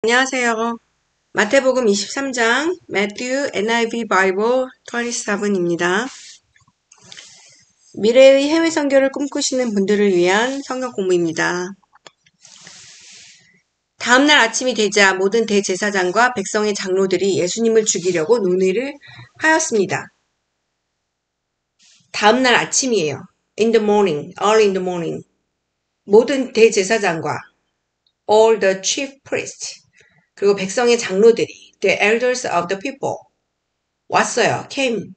안녕하세요. 마태복음 23장, Matthew NIV Bible 27입니다. 미래의 해외 선교를 꿈꾸시는 분들을 위한 성경 공부입니다. 다음날 아침이 되자 모든 대제사장과 백성의 장로들이 예수님을 죽이려고 논의를 하였습니다. 다음날 아침이에요. In the morning, early in the morning. 모든 대제사장과 all the chief priests 그리고 백성의 장로들이 the elders of the people 왔어요. came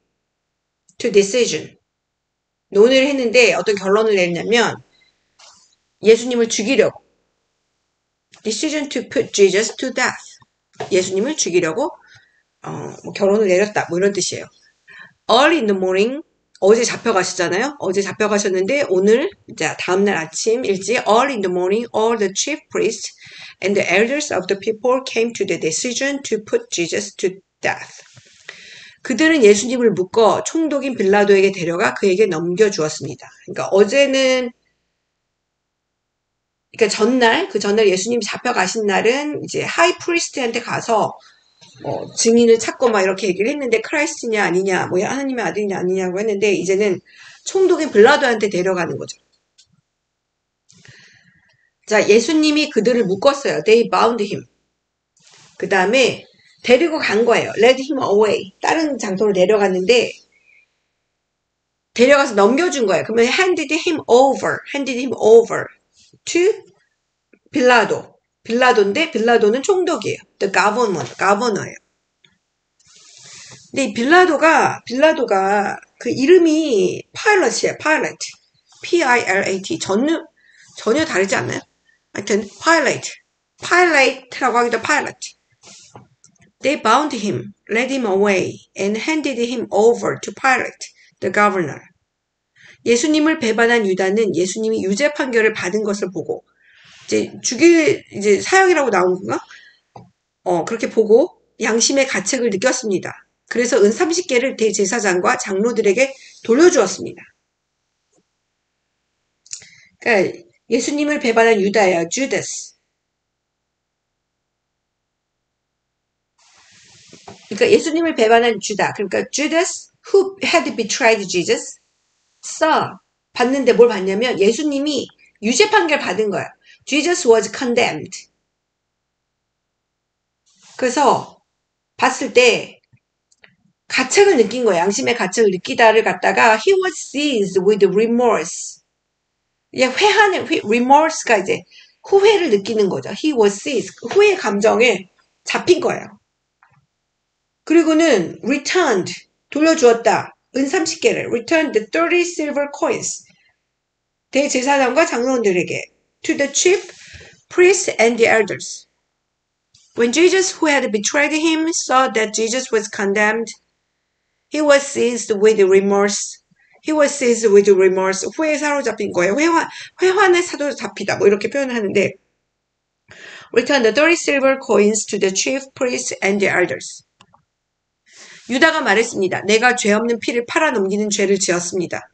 to decision. 논의를 했는데 어떤 결론을 내렸냐면 예수님을 죽이려고 decision to put Jesus to death. 예수님을 죽이려고 결론을 내렸다. 뭐 이런 뜻이에요. Early in the morning 어제 잡혀가셨잖아요. 어제 잡혀가셨는데 오늘 이제 다음날 아침 일찍 early in the morning all the chief priests and the elders of the people came to the decision to put Jesus to death. 그들은 예수님을 묶어 총독인 빌라도에게 데려가 그에게 넘겨주었습니다. 그러니까 어제는 그러니까 그 전날 예수님이 잡혀가신 날은 이제 하이 프리스트한테 가서 증인을 찾고 막 이렇게 얘기를 했는데 크라이스트냐 아니냐, 뭐 하나님의 아들이냐 아니냐고 했는데 이제는 총독인 빌라도한테 데려가는 거죠. 자, 예수님이 그들을 묶었어요. They bound him. 그 다음에 데리고 간 거예요. Led him away. 다른 장소로 데려갔는데 데려가서 넘겨준 거예요. 그러면 handed him over to 빌라도. 빌라도인데 빌라도는 총독이에요. The governor예요. 근데 이 빌라도가 그 이름이 파일럿이에요. 파일럿. P-I-L-A-T. 전혀 다르지 않나요? 하여튼 파일럿라고 하기도 파일럿. They bound him, led him away, and handed him over to Pilate, the governor. 예수님을 배반한 유다는 예수님이 유죄 판결을 받은 것을 보고 이제 사형이라고 나온 건가? 그렇게 보고 양심의 가책을 느꼈습니다. 그래서 은 30개를 대제사장과 장로들에게 돌려주었습니다. 그러니까 예수님을 배반한 유다예요. 주다스. 그러니까 예수님을 배반한 주다. 그러니까 Judas who had betrayed Jesus 봤는데 뭘 봤냐면 예수님이 유죄 판결 받은 거예요. Jesus was condemned. 그래서 봤을 때 가책을 느낀 거예요. 양심의 가책을 느끼다를 갖다가 he was seized with remorse. remorse가 이제 후회를 느끼는 거죠. he was seized. 후회 감정에 잡힌 거예요. 그리고는 returned. 돌려주었다. 은 30개를 returned 30 silver coins. 대제사장과 장로들에게 to the chief priests and the elders. When Jesus, who had betrayed him, saw that Jesus was condemned, he was seized with remorse. 후회에 사로잡힌 거예요. 회환에 사로잡히다. 뭐 이렇게 표현을 하는데 Return the 30 silver coins to the chief priests and the elders. 유다가 말했습니다. 내가 죄 없는 피를 팔아넘기는 죄를 지었습니다.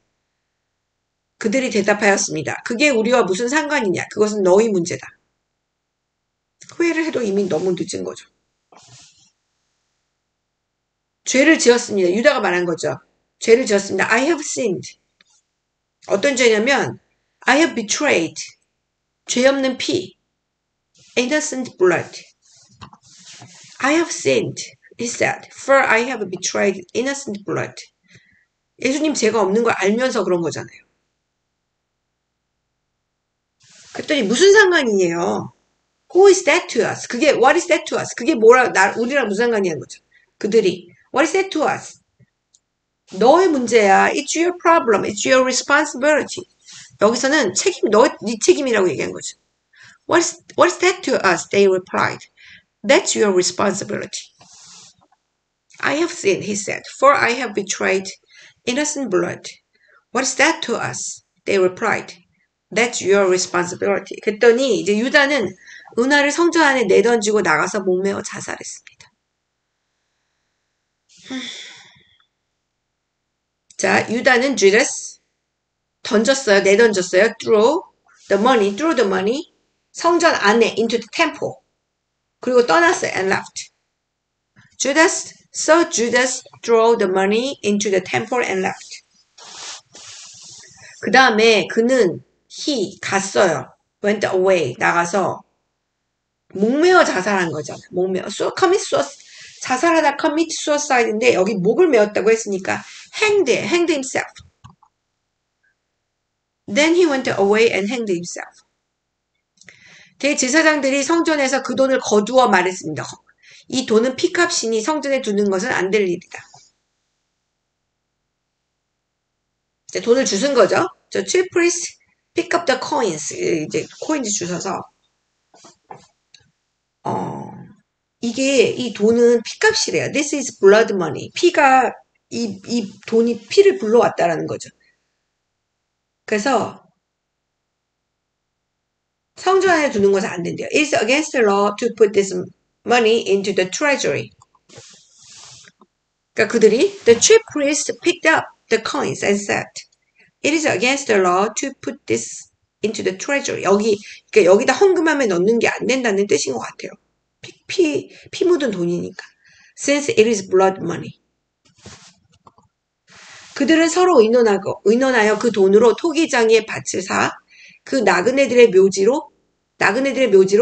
그들이 대답하였습니다. 그게 우리와 무슨 상관이냐? 그것은 너희 문제다. 후회를 해도 이미 너무 늦은 거죠. 죄를 지었습니다. 유다가 말한 거죠. 죄를 지었습니다. I have sinned. 어떤 죄냐면 I have betrayed. 죄 없는 피. Innocent blood. I have sinned. He said, for I have betrayed innocent blood. 예수님 죄가 없는 걸 알면서 그런 거잖아요. 그랬더니 무슨 상관이에요? Who is that to us? what is that to us? 그게 우리랑 무슨 상관이냐는 거죠. 그들이, what is that to us? 너의 문제야. It's your problem. It's your responsibility. 여기서는 네 책임이라고 얘기한 거죠. What is that to us? They replied. That's your responsibility. I have sinned, he said, for I have betrayed innocent blood. What is that to us? They replied. That's your responsibility. 그랬더니 이제 유다는 은화를 성전 안에 내던지고 나가서 목매어 자살했습니다. 자, 유다는 Judas 내던졌어요. through the money, 성전 안에 into the temple. 그리고 떠났어요. And left. So Judas threw the money into the temple and left. 그 다음에 그는 갔어요. went away, 나가서 목매어 자살한 거잖아. 목매어. 자살하다 commit suicide인데 여기 목을 메었다고 했으니까 hanged himself. Then he went away and hanged himself. 대제사장들이 성전에서 그 돈을 거두어 말했습니다. 이 돈은 피값이니 성전에 두는 것은 안 될 일이다. 이제 돈을 주순 거죠. 저 chief priest pick up the coins. 이제 코인즈 주셔서 이게 이 돈은 피값이래요. This is blood money. 피가 이 돈이 피를 불러왔다라는 거죠. 그래서 성전 안에 두는 것은 안 된대요. It's against the law to put this money into the treasury. 그러니까 그들이 the chief priest picked up the coins and said, It is against the law to put this into the treasury. 그러니까 여기다 헌금함에 넣는 게 안 된다는 뜻인 것 같아요. 피 묻은 돈이니까. Since it is blood money. 그들은 서로 의논하여 그 돈으로 토기장이의 밭을 사 그 나그네들의 묘지로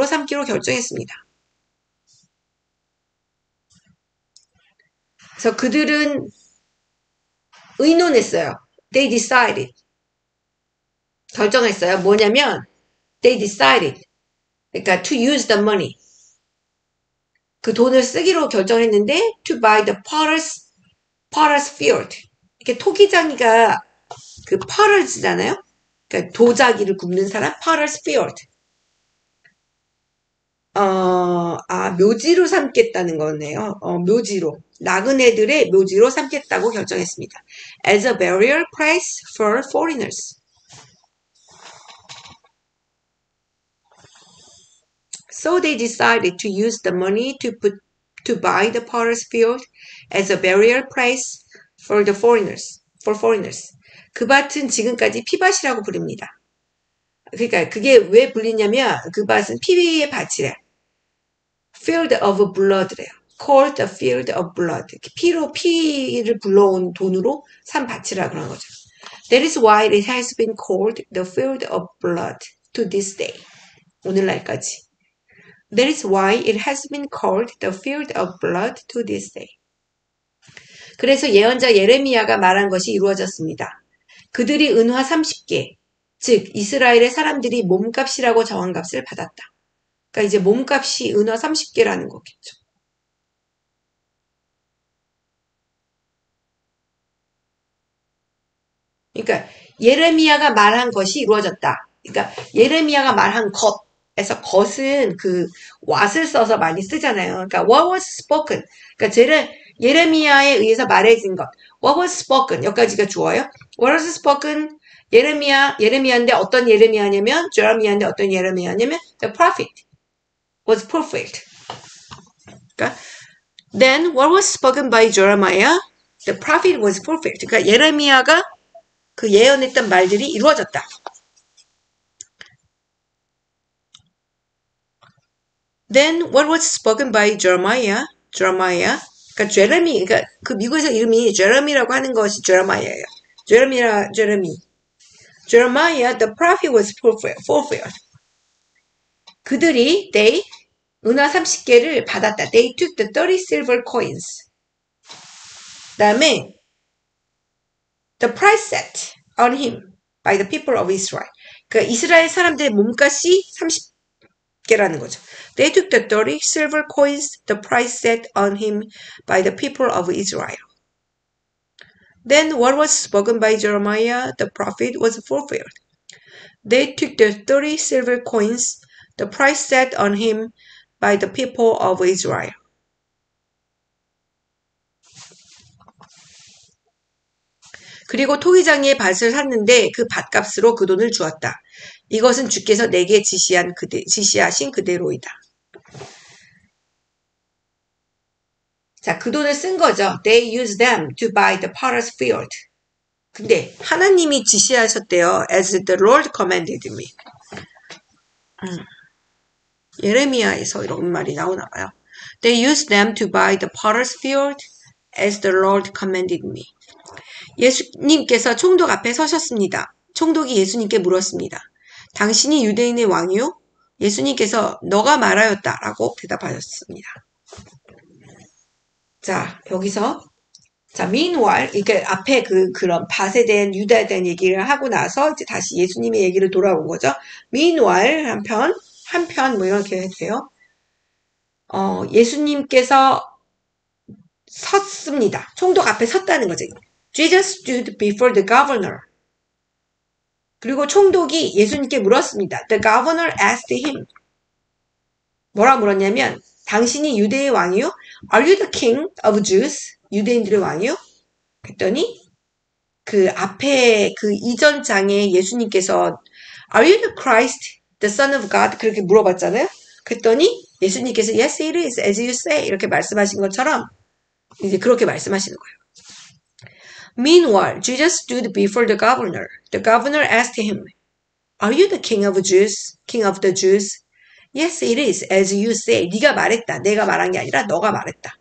삼기로 결정했습니다. 그래서 그들은 의논했어요. They decided. 결정했어요. 뭐냐면 they decided. 그러니까 to use the money. 그 돈을 쓰기로 결정했는데 to buy the potter's field. 이렇게 토기장이가 그 potters잖아요. 그러니까 도자기를 굽는 사람 potter's field. 묘지로 삼겠다는 거네요. 묘지로. 나그네들의 묘지로 삼겠다고 결정했습니다. As a burial place for foreigners. So they decided to use the money to buy the potter's field as a burial place for foreigners. 그 밭은 지금까지 피밭이라고 부릅니다. 그러니까 그게 왜 불리냐면 그 밭은 피의 밭이래. Field of blood래요. Called the field of blood. 피를 불러온 돈으로 산 밭이라 그런 거죠. That is why it has been called the field of blood to this day. 오늘날까지. That is why it has been called the field of blood to this day. 그래서 예언자 예레미야가 말한 것이 이루어졌습니다. 그들이 은화 30개, 즉 이스라엘의 사람들이 몸값이라고 정한 값을 받았다. 그러니까 이제 몸값이 은화 30개라는 거겠죠. 그러니까 예레미야가 말한 것이 이루어졌다. 그러니까 예레미야가 말한 것에서 것은 그 what을 써서 많이 쓰잖아요. 그러니까 what was spoken. 그러니까 예레미야에 의해서 말해진 것. What was spoken. 여기까지가 주어요. What was spoken. 예레미야인데 어떤 예레미야냐면 제레미야인데 어떤 예레미야냐면 the prophet was perfect. 그러니까 then what was spoken by Jeremiah? The prophet was perfect. 그러니까 예레미야가 그 예언했던 말들이 이루어졌다. Then what was spoken by Jeremiah? 그러니까 그러니까 그 미국에서 이름이 제레미라고 하는 것이 제레미야예요. Jeremiah, the prophet was fulfilled. 그들이 은화 30개를 받았다. They took the 30 silver coins. 그다음에 the price set on him by the people of Israel. 그러니까 이스라엘 사람들의 몸값이 30개라는 거죠. They took the 30 silver coins, the price set on him by the people of Israel. Then what was spoken by Jeremiah the prophet was fulfilled. They took the 30 silver coins, the price set on him by the people of Israel. 그리고 토기장이의 밭을 샀는데 그 밭값으로 그 돈을 주었다. 이것은 주께서 내게 지시하신 그대로이다. 자, 그 돈을 쓴 거죠. They used them to buy the potter's field. 근데 하나님이 지시하셨대요. As the Lord commanded me. 예레미야에서 이런 말이 나오나 봐요. They used them to buy the potter's field as the Lord commanded me. 예수님께서 총독 앞에 서셨습니다. 총독이 예수님께 물었습니다. 당신이 유대인의 왕이요? 예수님께서 너가 말하였다 라고 대답하셨습니다. 자, 여기서 자, meanwhile, 이게 앞에 그런 밭에 대한 유다에 대한 얘기를 하고 나서 이제 다시 예수님의 얘기를 돌아온 거죠. meanwhile, 한편, 뭐 이렇게 해도 돼요. 예수님께서 섰습니다. 총독 앞에 섰다는 거죠. Jesus stood before the governor. 그리고 총독이 예수님께 물었습니다. The governor asked him. 뭐라 물었냐면, 당신이 유대의 왕이요? Are you the king of Jews? 유대인들의 왕이요? 그랬더니 그 앞에 그 이전 장에 예수님께서 Are you the Christ, the Son of God? 그렇게 물어봤잖아요. 그랬더니 예수님께서 Yes, it is, as you say 이렇게 말씀하신 것처럼 이제 그렇게 말씀하시는 거예요. Meanwhile, Jesus stood before the governor. The governor asked him, Are you the king of Jews? King of the Jews? Yes, it is, as you say. 네가 말했다. 내가 말한 게 아니라 너가 말했다.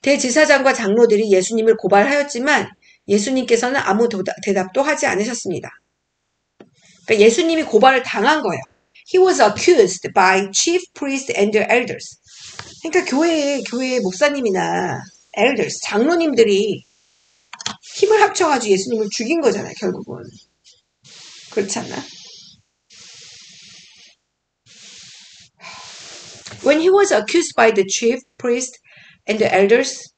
대제사장과 장로들이 예수님을 고발하였지만 예수님께서는 아무 대답도 하지 않으셨습니다. 그러니까 예수님이 고발을 당한 거예요. He was accused by chief priests and their elders. 그러니까 교회 목사님이나 elders, 장로님들이 힘을 합쳐가지고 예수님을 죽인 거잖아요, 결국은. 그렇지 않나? When he was accused by the chief priests and the elders,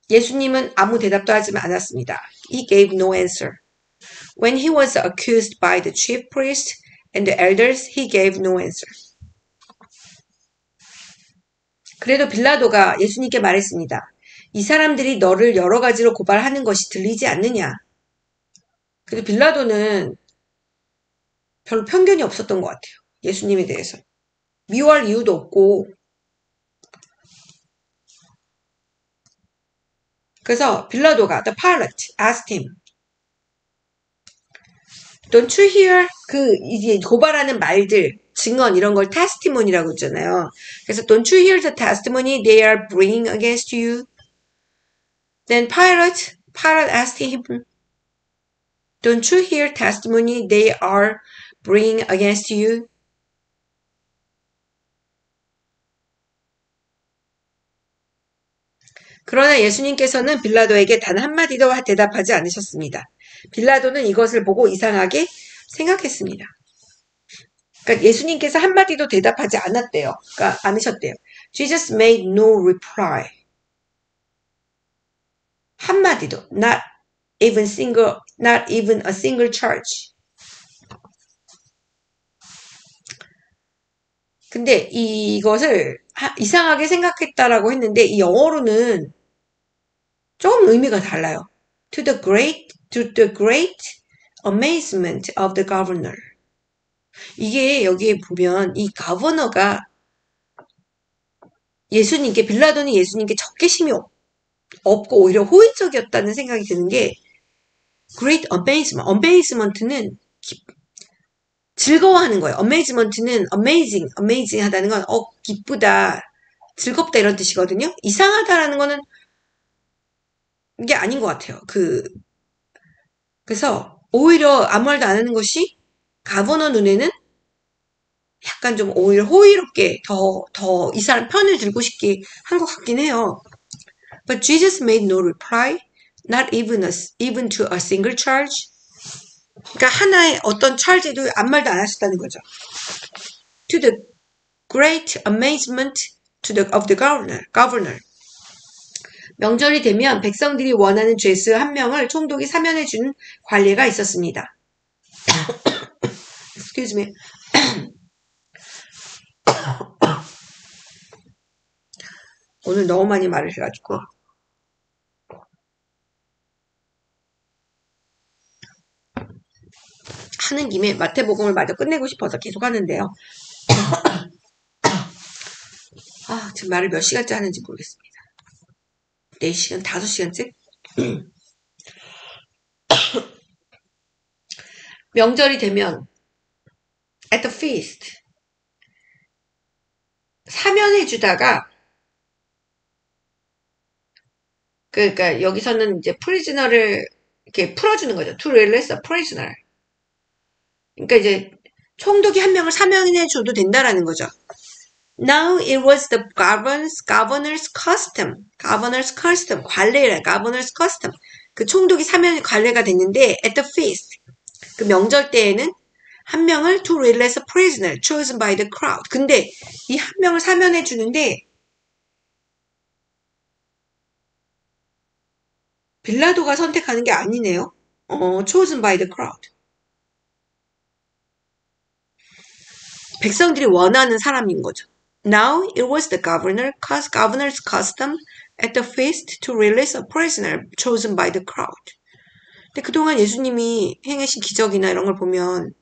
예수님은 아무 대답도 하지 않았습니다. He gave no answer. When he was accused by the chief priests and the elders, he gave no answer. 그래도 빌라도가 예수님께 말했습니다. 이 사람들이 너를 여러 가지로 고발하는 것이 들리지 않느냐. 그래도 빌라도는 별로 편견이 없었던 것 같아요. 예수님에 대해서. 미워할 이유도 없고. 그래서 빌라도가 the Pilate asked him. Don't you hear? 이제 고발하는 말들, 증언 이런 걸 testimony라고 있잖아요. 그래서 don't you hear the testimony they are bringing against you? Then Pilate asked him, Don't you hear testimony they are bringing against you? 그러나 예수님께서는 빌라도에게 단 한마디도 대답하지 않으셨습니다. 빌라도는 이것을 보고 이상하게 생각했습니다. 그러니까 예수님께서 한마디도 대답하지 않았대요. 그러니까 않으셨대요. Jesus made no reply. 한마디도 not even a single charge. 근데 이것을 이상하게 생각했다라고 했는데 이 영어로는 조금 의미가 달라요. To the great amazement of the governor. 이게 여기에 보면 이 gov 예수님께 빌라도는 예수님께 적개심이 없고 오히려 호의적이었다는 생각이 드는 게 great amazement는 즐거워하는 거예요. amazement는 amazing 하다는 건 기쁘다, 즐겁다 이런 뜻이거든요. 이상하다라는 거는 이게 아닌 것 같아요. 그래서 오히려 아무 말도 안 하는 것이 가버너 눈에는 약간 좀 오히려 호의롭게 더 이 사람 편을 들고 싶게 한 것 같긴 해요. But Jesus made no reply, not even to a single charge. 그러니까 하나의 어떤 charge도 아무 말도 안 하셨다는 거죠. To the great amazement of the governor. 명절이 되면 백성들이 원하는 죄수 한 명을 총독이 사면해 준 관례가 있었습니다. Excuse me. 오늘 너무 많이 말을 해가지고 하는 김에 마태복음을 마저 끝내고 싶어서 계속 하는데요. 지금 말을 몇 시간째 하는지 모르겠습니다. 4시간, 5시간째? 명절이 되면 at the feast. 사면해주다가, 그러니까 여기서는 이제 prisoner를 이렇게 풀어주는 거죠. to release a prisoner. 그러니까 이제 총독이 한 명을 사면해줘도 된다라는 거죠. Now it was the governor's custom. governor's custom. 관례라. governor's custom. 그 총독이 사면 관례가 됐는데 at the feast. 그 명절 때에는 한 명을 to release a prisoner chosen by the crowd. 근데 이 한 명을 사면해 주는데 빌라도가 선택하는 게 아니네요. chosen by the crowd. 백성들이 원하는 사람인 거죠. Now it was the governor's custom at the feast to release a prisoner chosen by the crowd. 근데 그동안 예수님이 행하신 기적이나 이런 걸 보면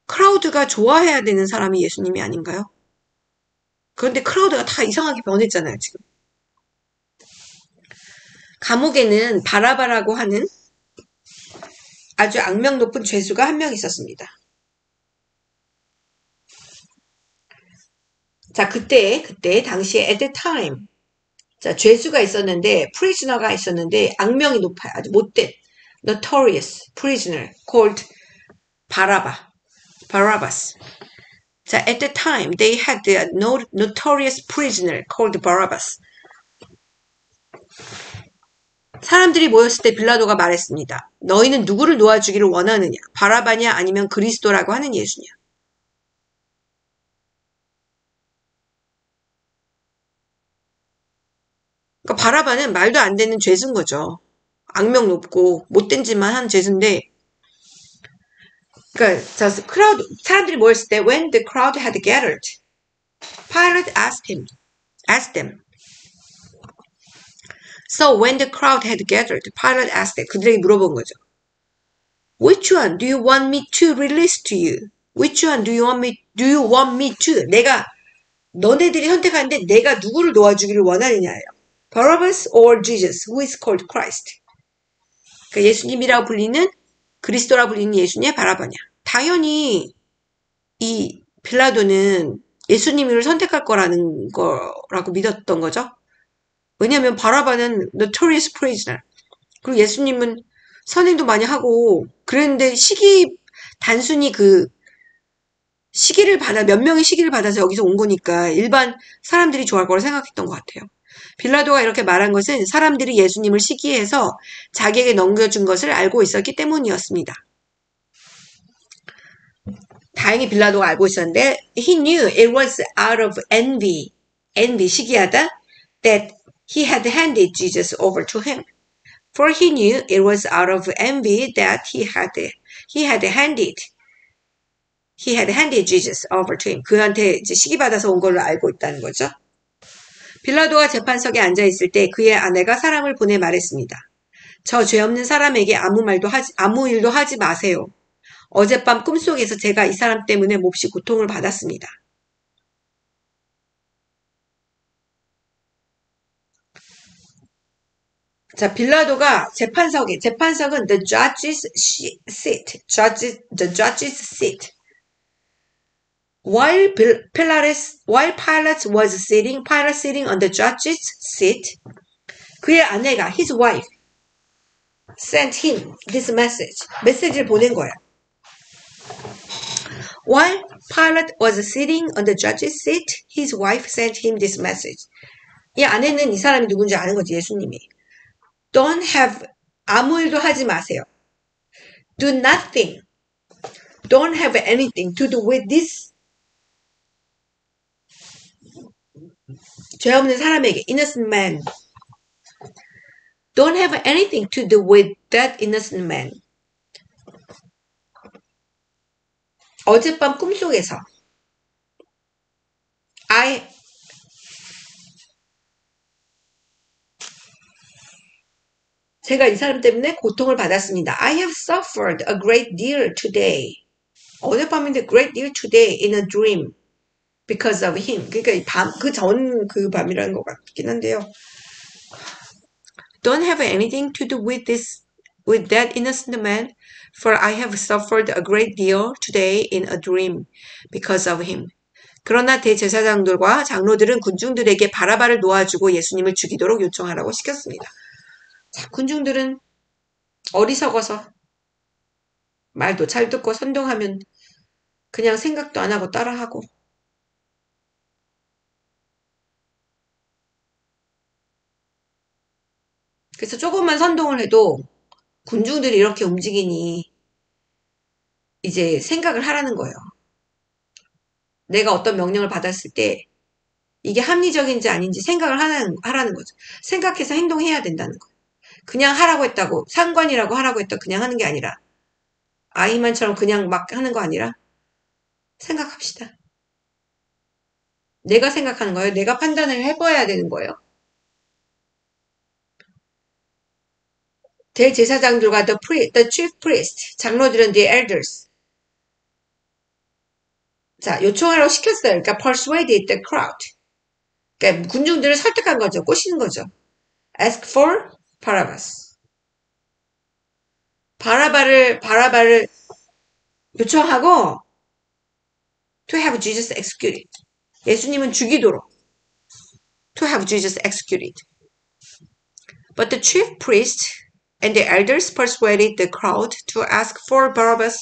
크라우드가 좋아해야 되는 사람이 예수님이 아닌가요? 그런데 크라우드가 다 이상하게 변했잖아요, 지금. 감옥에는 바라바라고 하는 아주 악명 높은 죄수가 한 명 있었습니다. 자, 그때 당시에 at the time. 자, 죄수가 있었는데, prisoner가 있었는데, 악명이 높아요. 아주 못된, notorious prisoner called Barabbas. 자, at the time, they had a notorious prisoner called Barabbas. 사람들이 모였을 때 빌라도가 말했습니다. 너희는 누구를 놓아주기를 원하느냐? 바라바냐 아니면 그리스도라고 하는 예수냐? 그러니까 바라바는 말도 안 되는 죄수인 거죠. 악명 높고 못된 짓만 한 죄수인데 그러니까 사람들이 모였을 때 when the crowd had gathered, Pilate asked them. So when the crowd had gathered, Pilate asked them. 그들에게 물어본 거죠. Which one do you want me to release to you? Which one do you want me to? 너네들이 선택하는데 내가 누구를 놓아주기를 원하느냐예요. Barabbas or Jesus, who is called Christ. 그러니까 예수님이라고 불리는 그리스도라고 불리는 예수님의 바라바냐. 당연히 이 빌라도는 예수님을 선택할 거라고 믿었던 거죠. 왜냐하면 바라바는 notorious prisoner. 그리고 예수님은 선행도 많이 하고 그랬는데 단순히 몇 명의 시기를 받아서 여기서 온 거니까 일반 사람들이 좋아할 거라 생각했던 것 같아요. 빌라도가 이렇게 말한 것은 사람들이 예수님을 시기해서 자기에게 넘겨준 것을 알고 있었기 때문이었습니다. 다행히 빌라도가 알고 있었는데 he knew it was out of envy, 시기하다, that he had handed Jesus over to him. For he knew it was out of envy that he had handed Jesus over to him. 그한테 이제 시기받아서 온 걸로 알고 있다는 거죠. 빌라도가 재판석에 앉아있을 때 그의 아내가 사람을 보내 말했습니다. 저 죄 없는 사람에게 아무 일도 하지 마세요. 어젯밤 꿈속에서 제가 이 사람 때문에 몹시 고통을 받았습니다. 자, 빌라도가 재판석은 the judge's seat. The judge's seat. While Pilate was sitting on the judge's seat, 그의 아내가, his wife, sent him this message. 메시지를 보낸 거야. While Pilate was sitting on the judge's seat, his wife sent him this message. 이 아내는 이 사람이 누군지 아는 거지, 예수님이. 아무 일도 하지 마세요. Do nothing. Don't have anything to do with this. 죄 없는 사람에게, innocent man. Don't have anything to do with that innocent man. 어젯밤 꿈속에서 제가 이 사람 때문에 고통을 받았습니다. I have suffered a great deal today. 어젯밤인데 great deal today in a dream because of him. 그러니까 그 밤이라는 것 같긴 한데요. Don't have anything to do with that innocent man. For I have suffered a great deal today in a dream because of him. 그러나 대제사장들과 장로들은 군중들에게 바라바를 놓아주고 예수님을 죽이도록 요청하라고 시켰습니다. 자, 군중들은 어리석어서 말도 잘 듣고 선동하면 그냥 생각도 안 하고 따라하고 그래서 조금만 선동을 해도 군중들이 이렇게 움직이니 이제 생각을 하라는 거예요. 내가 어떤 명령을 받았을 때 이게 합리적인지 아닌지 생각을 하라는 거죠. 생각해서 행동해야 된다는 거예요. 그냥 하라고 했다고 상관이라고 하라고 했다고 그냥 하는 게 아니라 아이만처럼 그냥 막 하는 거 아니라 생각합시다. 내가 생각하는 거예요. 내가 판단을 해봐야 되는 거예요. 대제사장들과 the chief priest, 장로들은 the elders. 자, 요청하라고 시켰어요. 그러니까 persuaded the crowd. 그러니까 군중들을 설득한 거죠. 꼬시는 거죠. Ask for Barabbas. 바라바를 요청하고 to have Jesus executed. 예수님은 죽이도록 to have Jesus executed. But the chief priest and the elders persuaded the crowd to ask for Barabbas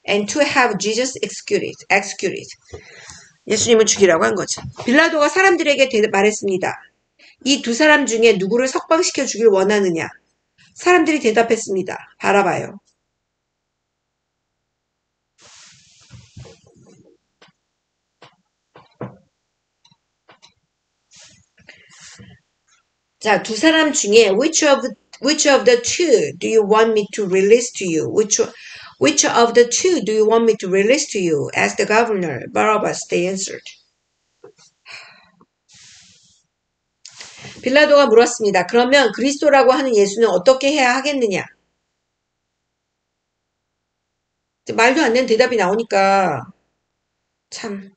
and to have Jesus executed. 예수님은 죽이라고 한 거죠. 빌라도가 사람들에게 말했습니다. 이 두 사람 중에 누구를 석방시켜 주길 원하느냐? 사람들이 대답했습니다. 바라바요. 자, 두 사람 중에 which of the two do you want me to release to you? Which of the two do you want me to release to you? Asked the governor. Barabbas, they answered. 빌라도가 물었습니다. 그러면 그리스도라고 하는 예수는 어떻게 해야 하겠느냐? 말도 안 되는 대답이 나오니까 참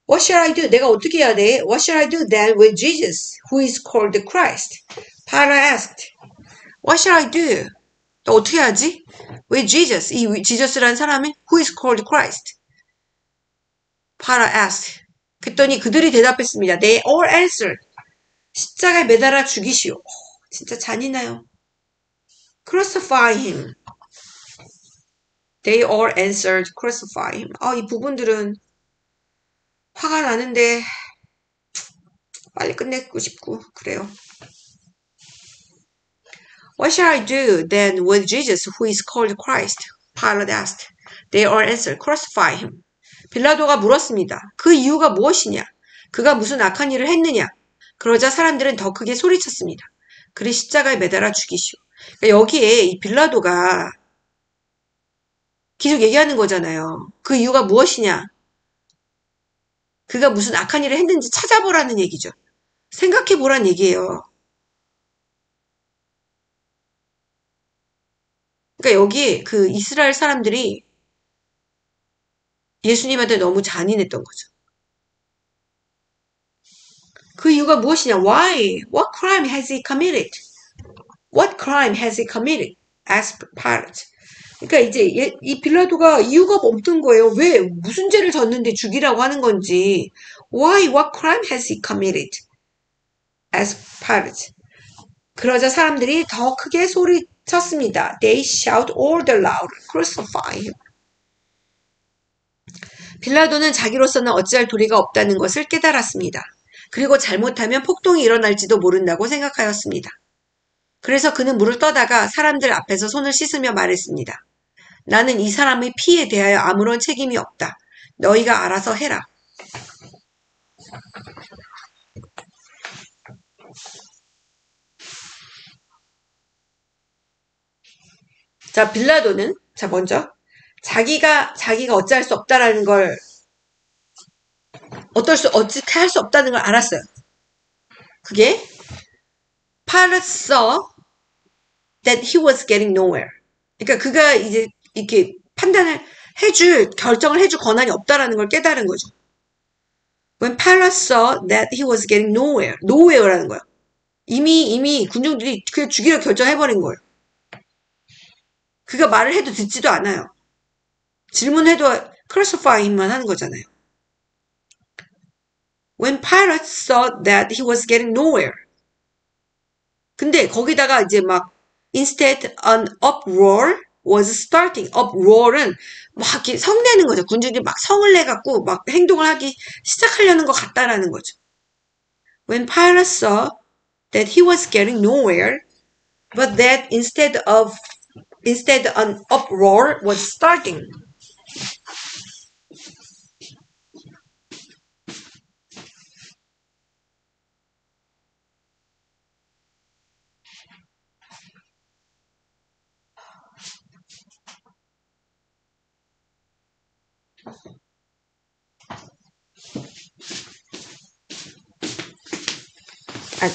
What shall I do? 내가 어떻게 해야 돼? What shall I do then with Jesus, who is called the Christ? Pilate asked. What shall I do? 또 어떻게 하지? With Jesus, 이 지저스라는 사람이 who is called Christ? Pilate asked. 그랬더니 그들이 대답했습니다. They all answered. 십자가에 매달아 죽이시오. 진짜 잔인해요. Crucify him. They all answered, crucify him. 이 부분들은 화가 나는데 빨리 끝내고 싶고 그래요. What shall I do then with Jesus who is called Christ? Pilate asked. They all answered, crucify him. 빌라도가 물었습니다. 그 이유가 무엇이냐? 그가 무슨 악한 일을 했느냐? 그러자 사람들은 더 크게 소리쳤습니다. 그를 십자가에 매달아 죽이시오. 그러니까 여기에 이 빌라도가 계속 얘기하는 거잖아요. 그 이유가 무엇이냐? 그가 무슨 악한 일을 했는지 찾아보라는 얘기죠. 생각해보란 얘기예요. 그러니까 여기 그 이스라엘 사람들이 예수님한테 너무 잔인했던 거죠. 그 이유가 무엇이냐? Why? What crime has he committed? What crime has he committed? asked Pilate. 그러니까 이제 이 빌라도가 이유가 없던 거예요. 왜? 무슨 죄를 졌는데 죽이라고 하는 건지. Why? What crime has he committed? asked Pilate. 그러자 사람들이 더 크게 소리쳤습니다. They shout all the louder, crucify him. 빌라도는 자기로서는 어찌할 도리가 없다는 것을 깨달았습니다. 그리고 잘못하면 폭동이 일어날지도 모른다고 생각하였습니다. 그래서 그는 물을 떠다가 사람들 앞에서 손을 씻으며 말했습니다. 나는 이 사람의 피에 대하여 아무런 책임이 없다. 너희가 알아서 해라. 자, 빌라도는 먼저 자기가 어찌할 수 없다라는 걸 어떻게 할 수 없다는 걸 알았어요. 그게 Pilate saw that he was getting nowhere. 그러니까 그가 이제 이렇게 결정을 해줄 권한이 없다라는 걸 깨달은 거죠. When Pilate saw that he was getting nowhere라는 거예요. 이미 군중들이 그냥 죽이려 결정해버린 거예요. 그가 말을 해도 듣지도 않아요. 질문해도 crucify him만 하는 거잖아요. When Pilate saw that he was getting nowhere. 근데 거기다가 이제 막 instead an uproar was starting. uproar은 막 이렇게 성내는 거죠. 군중들이 막 성을 내갖고 막 행동을 하기 시작하려는 것 같다라는 거죠. When Pilate saw that he was getting nowhere, but that instead an uproar was starting.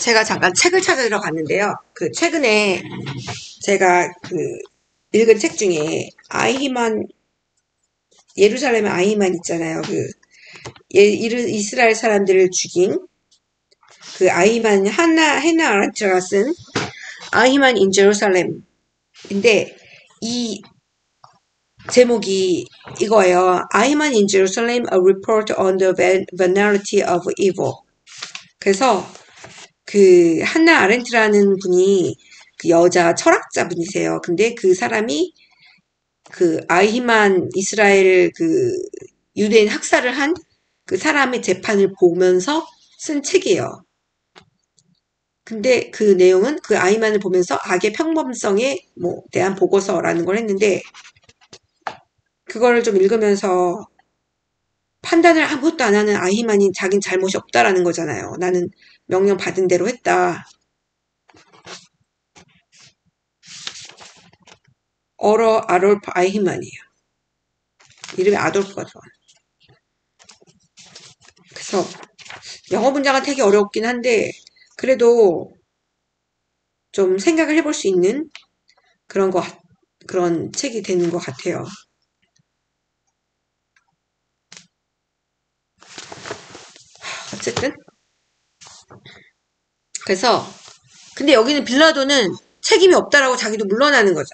제가 잠깐 책을 찾으러 갔는데요. 그 최근에 제가 그 읽은 책 중에 아히만 예루살렘의 아히만 있잖아요. 그 이스라엘 사람들을 죽인 그 아히만 헤나 아란트가 쓴 아히만 in Jerusalem인데 이 제목이 이거예요. 아히만 in Jerusalem, a report on the venality of evil. 그래서 그 한나 아렌트라는 분이 그 여자 철학자 분이세요. 근데 그 사람이 그 아히만 이스라엘 그 유대인 학살을 한 그 사람의 재판을 보면서 쓴 책이에요. 근데 그 내용은 그 아히만을 보면서 악의 평범성에 대한 보고서라는 걸 했는데 그거를 좀 읽으면서 판단을 아무것도 안 하는 아히만이 자긴 잘못이 없다라는 거잖아요. 나는 명령 받은 대로 했다. 아돌프 아히만이에요. 이름이 아돌프가 들어가. 그래서 영어 문장은 되게 어렵긴 한데 그래도 좀 생각을 해볼 수 있는 그런 책이 되는 것 같아요. 어쨌든 그래서 근데 여기는 빌라도는 책임이 없다라고 자기도 물러나는 거죠.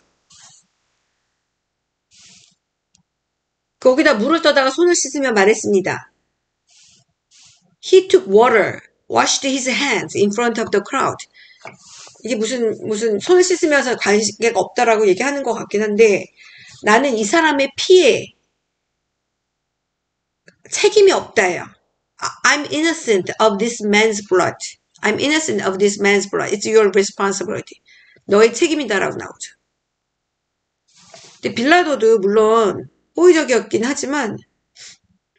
거기다 물을 떠다가 손을 씻으며 말했습니다. He took water, washed his hands in front of the crowd. 이게 무슨 손을 씻으면서 관계가 없다라고 얘기하는 것 같긴 한데 나는 이 사람의 피에 책임이 없다예요. I'm innocent of this man's blood. I'm innocent of this man's blood. It's your responsibility. 너의 책임이다라고 나오죠. 근데 빌라도도 물론 호의적이었긴 하지만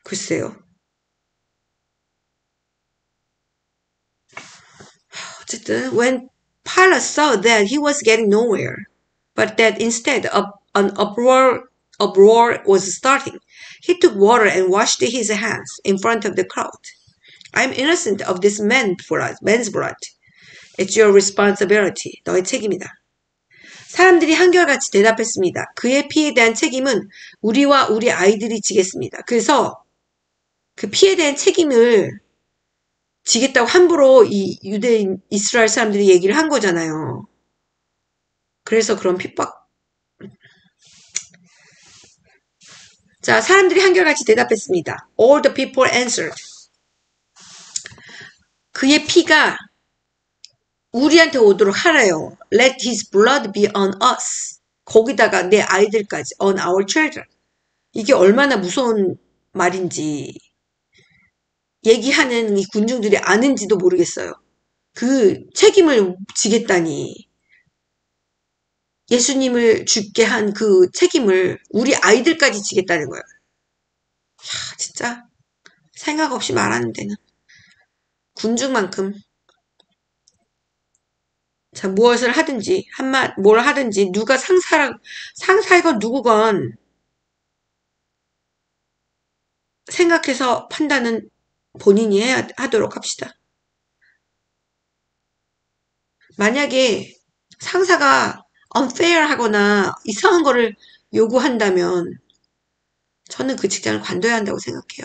글쎄요. 어쨌든 when Pilate saw that he was getting nowhere, but that instead an uproar was starting, he took water and washed his hands in front of the crowd. I'm innocent of this man's blood. It's your responsibility. 너의 책임이다. 사람들이 한결같이 대답했습니다. 그의 피에 대한 책임은 우리와 우리 아이들이 지겠습니다. 그래서 그 피에 대한 책임을 지겠다고 함부로 이 유대인 이스라엘 사람들이 얘기를 한 거잖아요. 그래서 그런 핍박. 자, 사람들이 한결같이 대답했습니다. All the people answered. 그의 피가 우리한테 오도록 하래요. Let his blood be on us. 거기다가 내 아이들까지. On our children. 이게 얼마나 무서운 말인지 얘기하는 이 군중들이 아는지도 모르겠어요. 그 책임을 지겠다니. 예수님을 죽게 한 그 책임을 우리 아이들까지 지겠다는 거예요. 야, 진짜 생각 없이 말하는 데는 군중만큼 자, 무엇을 하든지 뭘 하든지 누가 상사이건 누구건 생각해서 판단은 본인이 하도록 합시다. 만약에 상사가 unfair 하거나 이상한 거를 요구한다면 저는 그 직장을 관둬야 한다고 생각해요.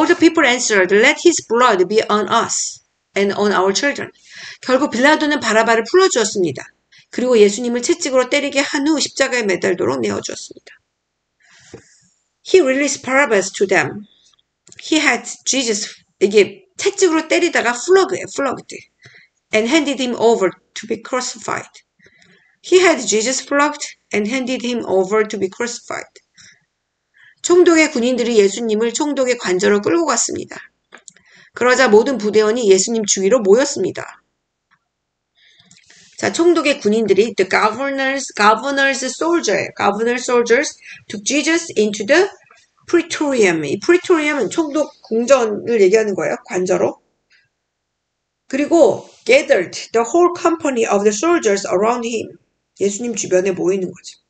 All the people answered, Let his blood be on us and on our children. 결국 빌라도는 바라바를 풀어주었습니다. 그리고 예수님을 채찍으로 때리게 한 후 십자가에 매달도록 내어주었습니다. He released Barabbas to them. He had Jesus, 이게 채찍으로 때리다가 flogged, and handed him over to be crucified. He had Jesus flogged and handed him over to be crucified. 총독의 군인들이 예수님을 총독의 관저로 끌고 갔습니다. 그러자 모든 부대원이 예수님 주위로 모였습니다. 자, 총독의 군인들이 the governor's soldiers took Jesus into the praetorium. 이 praetorium은 총독 궁전을 얘기하는 거예요. 관저로. 그리고 gathered the whole company of the soldiers around him. 예수님 주변에 모이는 거죠.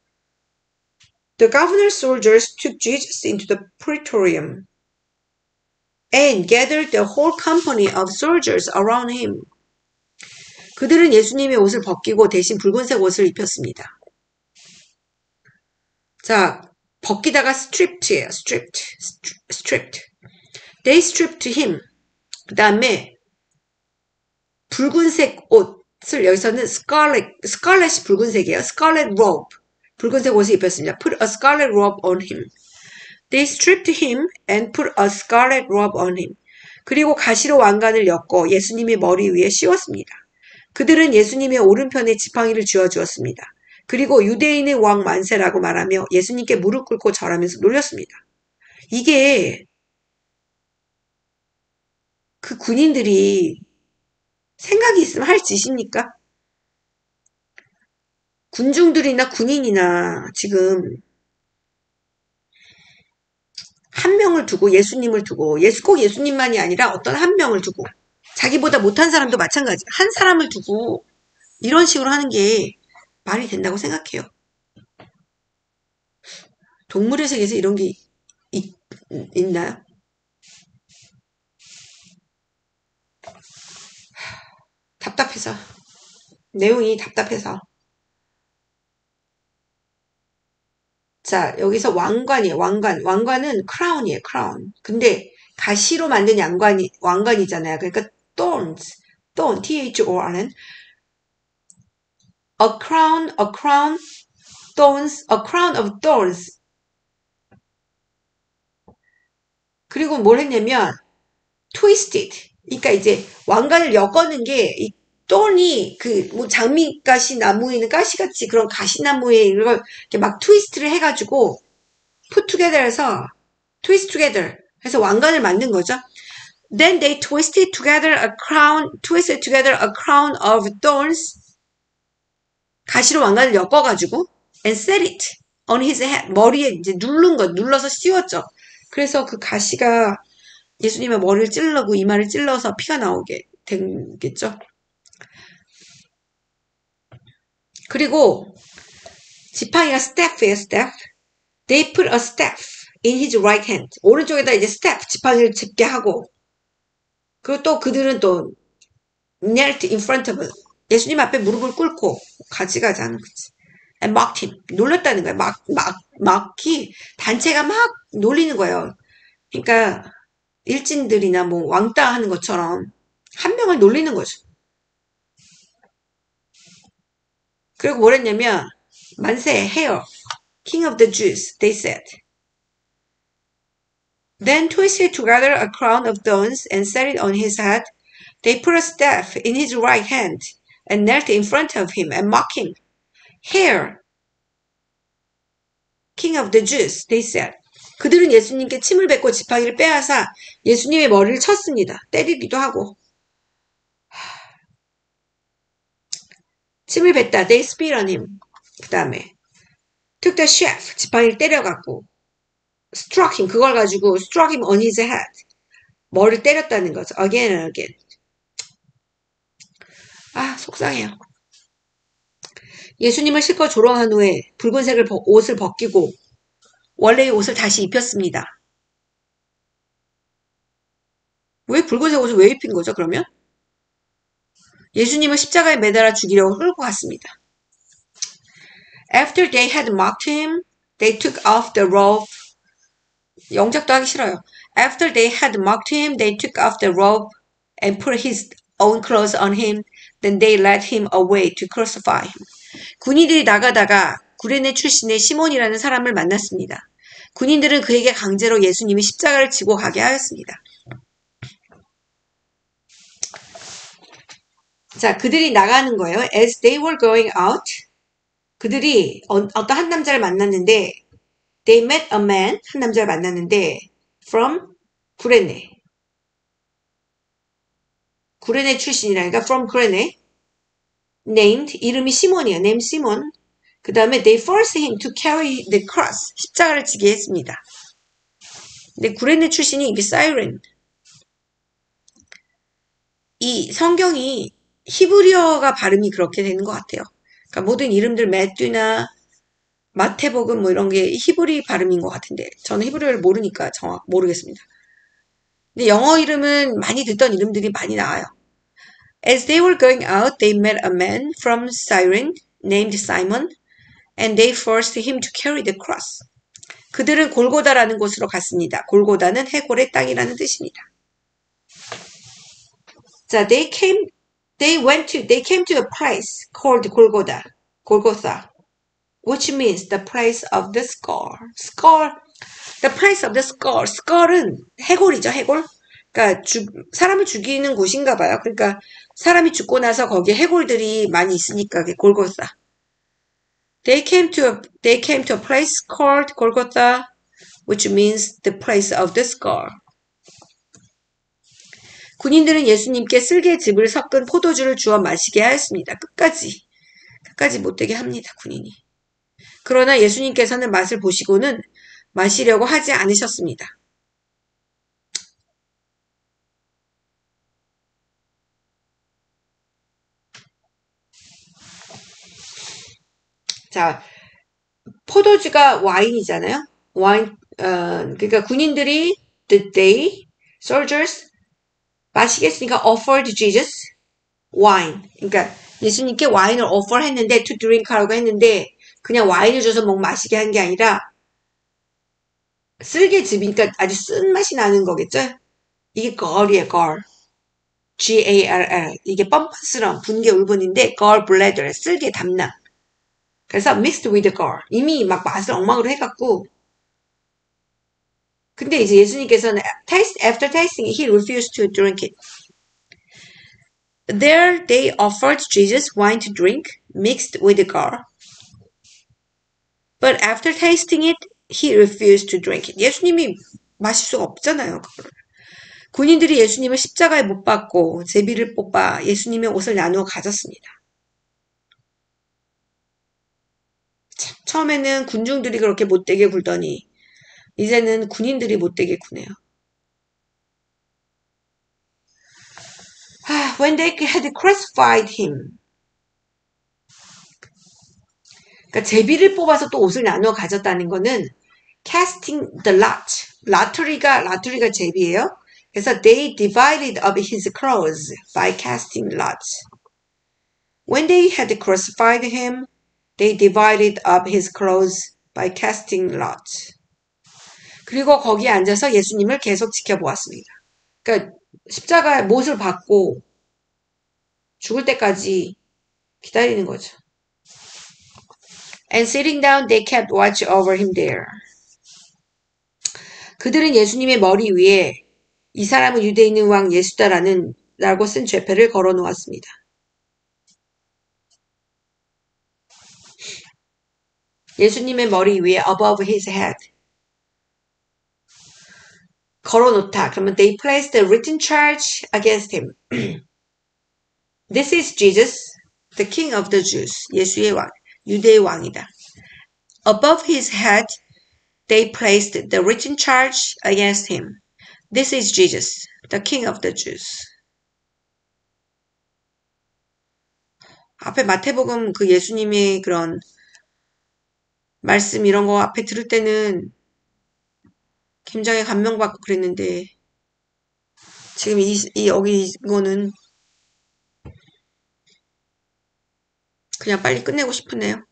The governor's soldiers took Jesus into the praetorium and gathered the whole company of soldiers around him. 그들은 예수님의 옷을 벗기고 대신 붉은색 옷을 입혔습니다. 자, 벗기다가 stripped예요. stripped. They stripped him. 그 다음에 붉은색 옷을 여기서는 scarlet이 붉은색이에요. scarlet robe. 붉은색 옷을 입혔습니다. Put a scarlet robe on him. They stripped him and put a scarlet robe on him. 그리고 가시로 왕관을 엮어 예수님의 머리 위에 씌웠습니다. 그들은 예수님의 오른편에 지팡이를 쥐어주었습니다. 그리고 유대인의 왕 만세라고 말하며 예수님께 무릎 꿇고 절하면서 놀렸습니다. 이게 그 군인들이 생각이 있으면 할 짓입니까? 군중들이나 군인이나 지금 한 명을 두고 예수님을 두고 꼭 예수님만이 아니라 어떤 한 명을 두고 자기보다 못한 사람도 마찬가지 한 사람을 두고 이런 식으로 하는 게 말이 된다고 생각해요. 동물의 세계에서 이런 게 있나요? 답답해서 내용이 답답해서 자 여기서 왕관이에요. 왕관은 크라운이에요. 크라운. 근데 가시로 만든 왕관이잖아요. 그러니까 thorn, T-H-O-R는 a crown, thorns, a crown of thorns. 그리고 뭘 했냐면 twisted. 그러니까 이제 왕관을 엮어는 게 이 thorn이 그 뭐 장미가시 나무에 있는 가시같이 그런 가시나무에 이걸 이렇게 막 트위스트를 해가지고 put together 해서 twist together 해서 왕관을 만든 거죠. Then they twisted together a crown of thorns. 가시로 왕관을 엮어가지고 and set it on his head. 머리에 이제 눌러서 씌웠죠. 그래서 그 가시가 예수님의 머리를 찔러고 이마를 찔러서 피가 나오게 된겠죠. 그리고 지팡이가 staff예요. staff. They put a staff in his right hand. 오른쪽에다 이제 staff, 지팡이를 짚게 하고 그리고 또 그들은 또 knelt in front of 예수님 앞에 무릎을 꿇고 가지가지 하는 거지. And mocked him. 놀렸다는 거예요. 막히 단체가 막 놀리는 거예요. 그러니까 일진들이나 뭐 왕따 하는 것처럼 한 명을 놀리는 거죠. 그리고 뭘 했냐면 만세, hail, king of the Jews, they said. Then twisted together a crown of thorns and set it on his head. They put a staff in his right hand and knelt in front of him and mocked him. Hail, king of the Jews, they said. 그들은 예수님께 침을 뱉고 지팡이를 빼앗아 예수님의 머리를 쳤습니다. 때리기도 하고. 침을 뱉다. They spit on him. 그 다음에 took the shaft. 지팡이를 때려갖고 struck him. 그걸 가지고 struck him on his head. 머리를 때렸다는 거죠. Again and again. 아, 속상해요. 예수님을 실컷 조롱한 후에 붉은색 옷을 벗기고 원래의 옷을 다시 입혔습니다. 왜 붉은색 옷을 왜 입힌 거죠, 그러면? 예수님을 십자가에 매달아 죽이려고 끌고 갔습니다. After they had mocked him, they took off the robe. 영작도 하기 싫어요. After they had mocked him, they took off the robe and put his own clothes on him. Then they led him away to crucify him. 군인들이 나가다가 구레네 출신의 시몬이라는 사람을 만났습니다. 군인들은 그에게 강제로 예수님이 십자가를 지고 가게 하였습니다. 자, 그들이 나가는 거예요. As they were going out, 그들이 어떤 한 남자를 만났는데 they met a man, 한 남자를 만났는데 from 구레네. 구레네 출신이라니까 from 구레네. named, 이름이 시몬이에요. named 시몬. 그 다음에 they forced him to carry the cross. 십자가를 지게 했습니다. 근데 구레네 출신이 이게 사이렌. 이 성경이 히브리어가 발음이 그렇게 되는 것 같아요. 그러니까 모든 이름들 매튜나 마태복음 뭐 이런 게 히브리 발음인 것 같은데 저는 히브리어를 모르니까 모르겠습니다. 근데 영어 이름은 많이 듣던 이름들이 많이 나와요. As they were going out, they met a man from Cyrene named Simon, and they forced him to carry the cross. 그들은 골고다라는 곳으로 갔습니다. 골고다는 해골의 땅이라는 뜻입니다. 자, they came to a place called Golgotha, which means the place of the skull. The place of the skull. skull은 해골이죠, 해골. 그러니까 사람을 죽이는 곳인가 봐요. 그러니까 사람이 죽고 나서 거기에 해골들이 많이 있으니까 골고사. They came to a place called Golgotha, which means the place of the skull. 군인들은 예수님께 쓸개즙을 섞은 포도주를 주어 마시게 하였습니다. 끝까지 못되게 합니다, 군인이. 그러나 예수님께서는 맛을 보시고는 마시려고 하지 않으셨습니다. 자, 포도주가 와인이잖아요. 그러니까 군인들이 soldiers 마시겠으니까 offered Jesus wine. 그러니까 예수님께 와인을 offer 했는데 to drink 하라고 했는데 그냥 와인을 줘서 마시게 한 게 아니라 쓸개즙이니까 아주 쓴맛이 나는 거겠죠. 이게 gall이에요, gall. G-A-L-L. 이게 뻔뻔스러운 분개 울분인데 gallbladder, 쓸개 담낭. 그래서 mixed with gall. 이미 막 맛을 엉망으로 해갖고 근데 이제 예수님께서는 after tasting it, he refused to drink it. There they offered Jesus wine to drink, mixed with the gall. But after tasting it, he refused to drink it. 예수님이 마실 수가 없잖아요. 그거를. 군인들이 예수님을 십자가에 못 박고 제비를 뽑아 예수님의 옷을 나누어 가졌습니다. 참, 처음에는 군중들이 그렇게 못되게 굴더니 이제는 군인들이 못되게 구네요. When they had crucified him. 그러니까 제비를 뽑아서 또 옷을 나누어 가졌다는 거는 casting the lot. 라투리가 제비예요. 그래서 they divided up his clothes by casting lots. When they had crucified him, they divided up his clothes by casting lots. 그리고 거기에 앉아서 예수님을 계속 지켜보았습니다. 그러니까 십자가에 못을 받고 죽을 때까지 기다리는 거죠. And sitting down, they kept watch over him there. 그들은 예수님의 머리 위에 이 사람은 유대인의 왕 예수다라고 쓴 죄패를 걸어 놓았습니다. 예수님의 머리 위에 above his head 걸어놓다. 그러면 they placed a written charge against him. This is Jesus, the King of the Jews. 예수의 왕, 유대의 왕이다. Above his head, they placed the written charge against him. This is Jesus, the King of the Jews. 앞에 마태복음 그 예수님의 그런 말씀 이런 거 앞에 들을 때는 굉장히 감명받고 그랬는데 지금 여기 이거는 그냥 빨리 끝내고 싶으네요.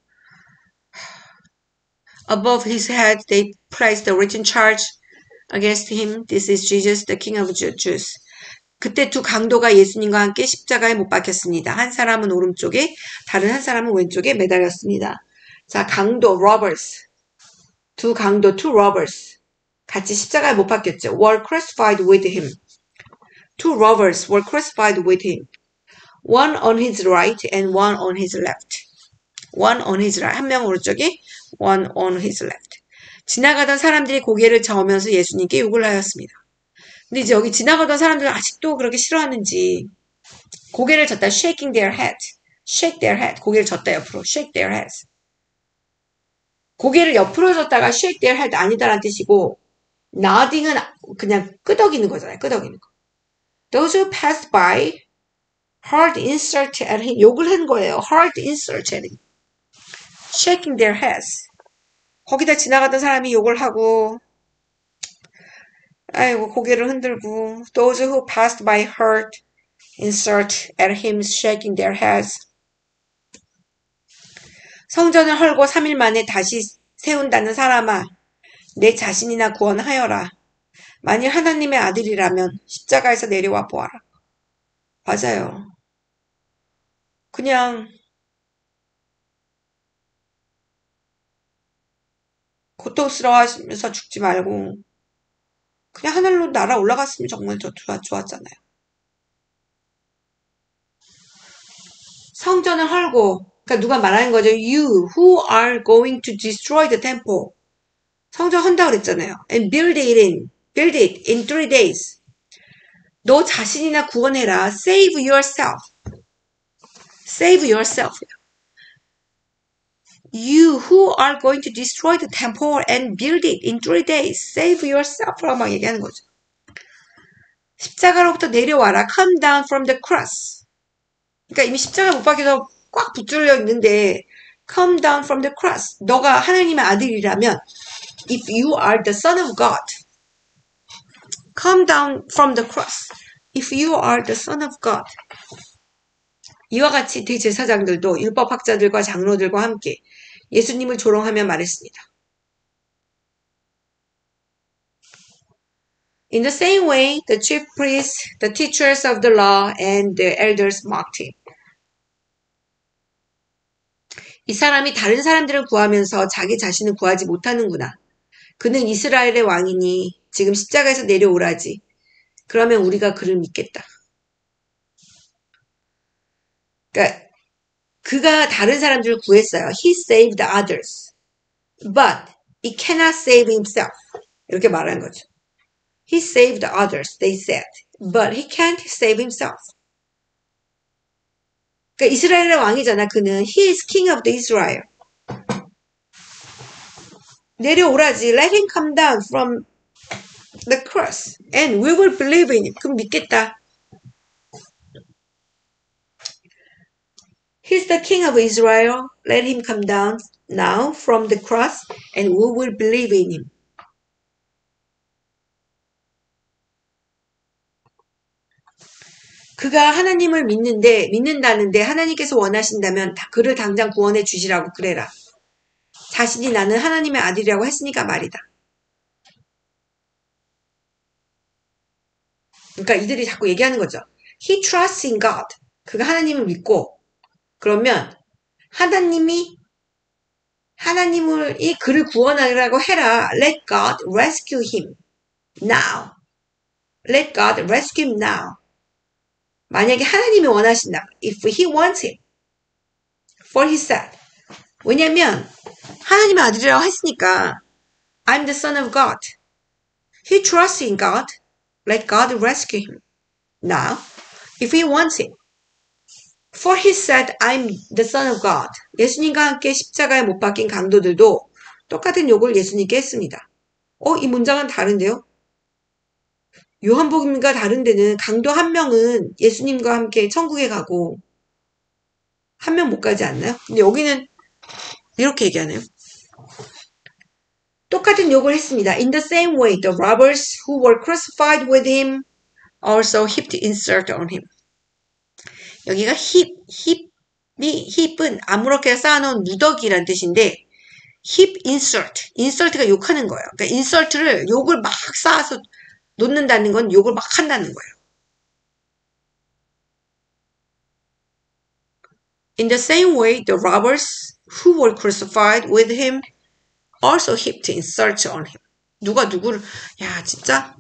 Above his head they placed the written charge against him. This is Jesus, the King of Jews. 그때 두 강도가 예수님과 함께 십자가에 못 박혔습니다. 한 사람은 오른쪽에, 다른 한 사람은 왼쪽에 매달렸습니다. 자, 강도, robbers. 두 강도, two robbers. 같이 십자가에 못 박혔죠. were crucified with him. Two robbers were crucified with him. One on his right and one on his left. One on his right. 한 명 오른쪽에, one on his left. 지나가던 사람들이 고개를 저으면서 예수님께 욕을 하였습니다. 근데 이제 여기 지나가던 사람들은 아직도 그렇게 싫어하는지 고개를 젓다 shaking their head. shake their head. 고개를 젓다 옆으로 shake their heads. 고개를 옆으로 젓다가 shake their head 아니다라는 뜻이고 nodding은 그냥 끄덕이는 거잖아요. 끄덕이는 거. Those who passed by hard insult at him. 욕을 한 거예요. hard insult at him. shaking their heads. 거기다 지나가던 사람이 욕을 하고 아이고 고개를 흔들고 Those who passed by heard insult at him shaking their heads. 성전을 헐고 3일 만에 다시 세운다는 사람아 내 자신이나 구원하여라. 만일 하나님의 아들이라면 십자가에서 내려와 보아라. 맞아요. 그냥 고통스러워하면서 죽지 말고 그냥 하늘로 날아 올라갔으면 정말 좋았잖아요. 성전을 헐고 그러니까 누가 말하는 거죠. You who are going to destroy the temple. 성전 헌다고 그랬잖아요. And build it in 3 days. 너 자신이나 구원해라. Save yourself. Save yourself. You who are going to destroy the temple and build it in 3 days. Save yourself라고 막 얘기하는 거죠. 십자가로부터 내려와라. Come down from the cross. 그러니까 이미 십자가 못 박혀서 꽉 붙들려 있는데 Come down from the cross. 너가 하나님의 아들이라면 If you are the son of God. Come down from the cross. If you are the son of God. 이와 같이 대제사장들도 율법학자들과 장로들과 함께 예수님을 조롱하며 말했습니다. In the same way, the chief priests, the teachers of the law, and the elders mocked him. 이 사람이 다른 사람들을 구하면서 자기 자신을 구하지 못하는구나. 그는 이스라엘의 왕이니 지금 십자가에서 내려오라지. 그러면 우리가 그를 믿겠다. 그러니까 그가 다른 사람들을 구했어요. He saved others, but he cannot save himself. 이렇게 말하는 거죠. He saved others, they said, but he can't save himself. 그러니까 이스라엘의 왕이잖아. 그는 He is king of the Israel. 내려오라지. Let him come down from the cross, and we will believe in him. 그럼 믿겠다. He's the king of Israel. Let him come down now from the cross, and we will believe in him. 그가 하나님을 믿는다는데 하나님께서 원하신다면 그를 당장 구원해 주시라고 그래라. 자신이 나는 하나님의 아들이라고 했으니까 말이다. 그러니까 이들이 자꾸 얘기하는 거죠. He trusts in God. 그가 하나님을 믿고 그러면 하나님이 그를 구원하라고 해라. Let God rescue him now. Let God rescue him now. 만약에 하나님이 원하신다. If he wants him. For he said. 왜냐면 하나님의 아들이라고 했으니까 I'm the son of God. He trusts in God. Let God rescue him. Now, if he wants him. For he said, I'm the son of God. 예수님과 함께 십자가에 못 박힌 강도들도 똑같은 욕을 예수님께 했습니다. 이 문장은 다른데요? 요한복음과 다른 데는 강도 한 명은 예수님과 함께 천국에 가고 한 명 못 가지 않나요? 근데 여기는 이렇게 얘기하네요. 똑같은 욕을 했습니다. In the same way, the robbers who were crucified with him also heaped insult on him. 여기가 힙은 아무렇게나 쌓아놓은 무더기란 뜻인데 hip insult. insult가 욕하는 거예요. 그러니까 insult를 욕을 막 쌓아서 놓는다는 건 욕을 막 한다는 거예요. In the same way, the robbers who were crucified with him also heaped insults on him. 누가 누구를, 야, 진짜.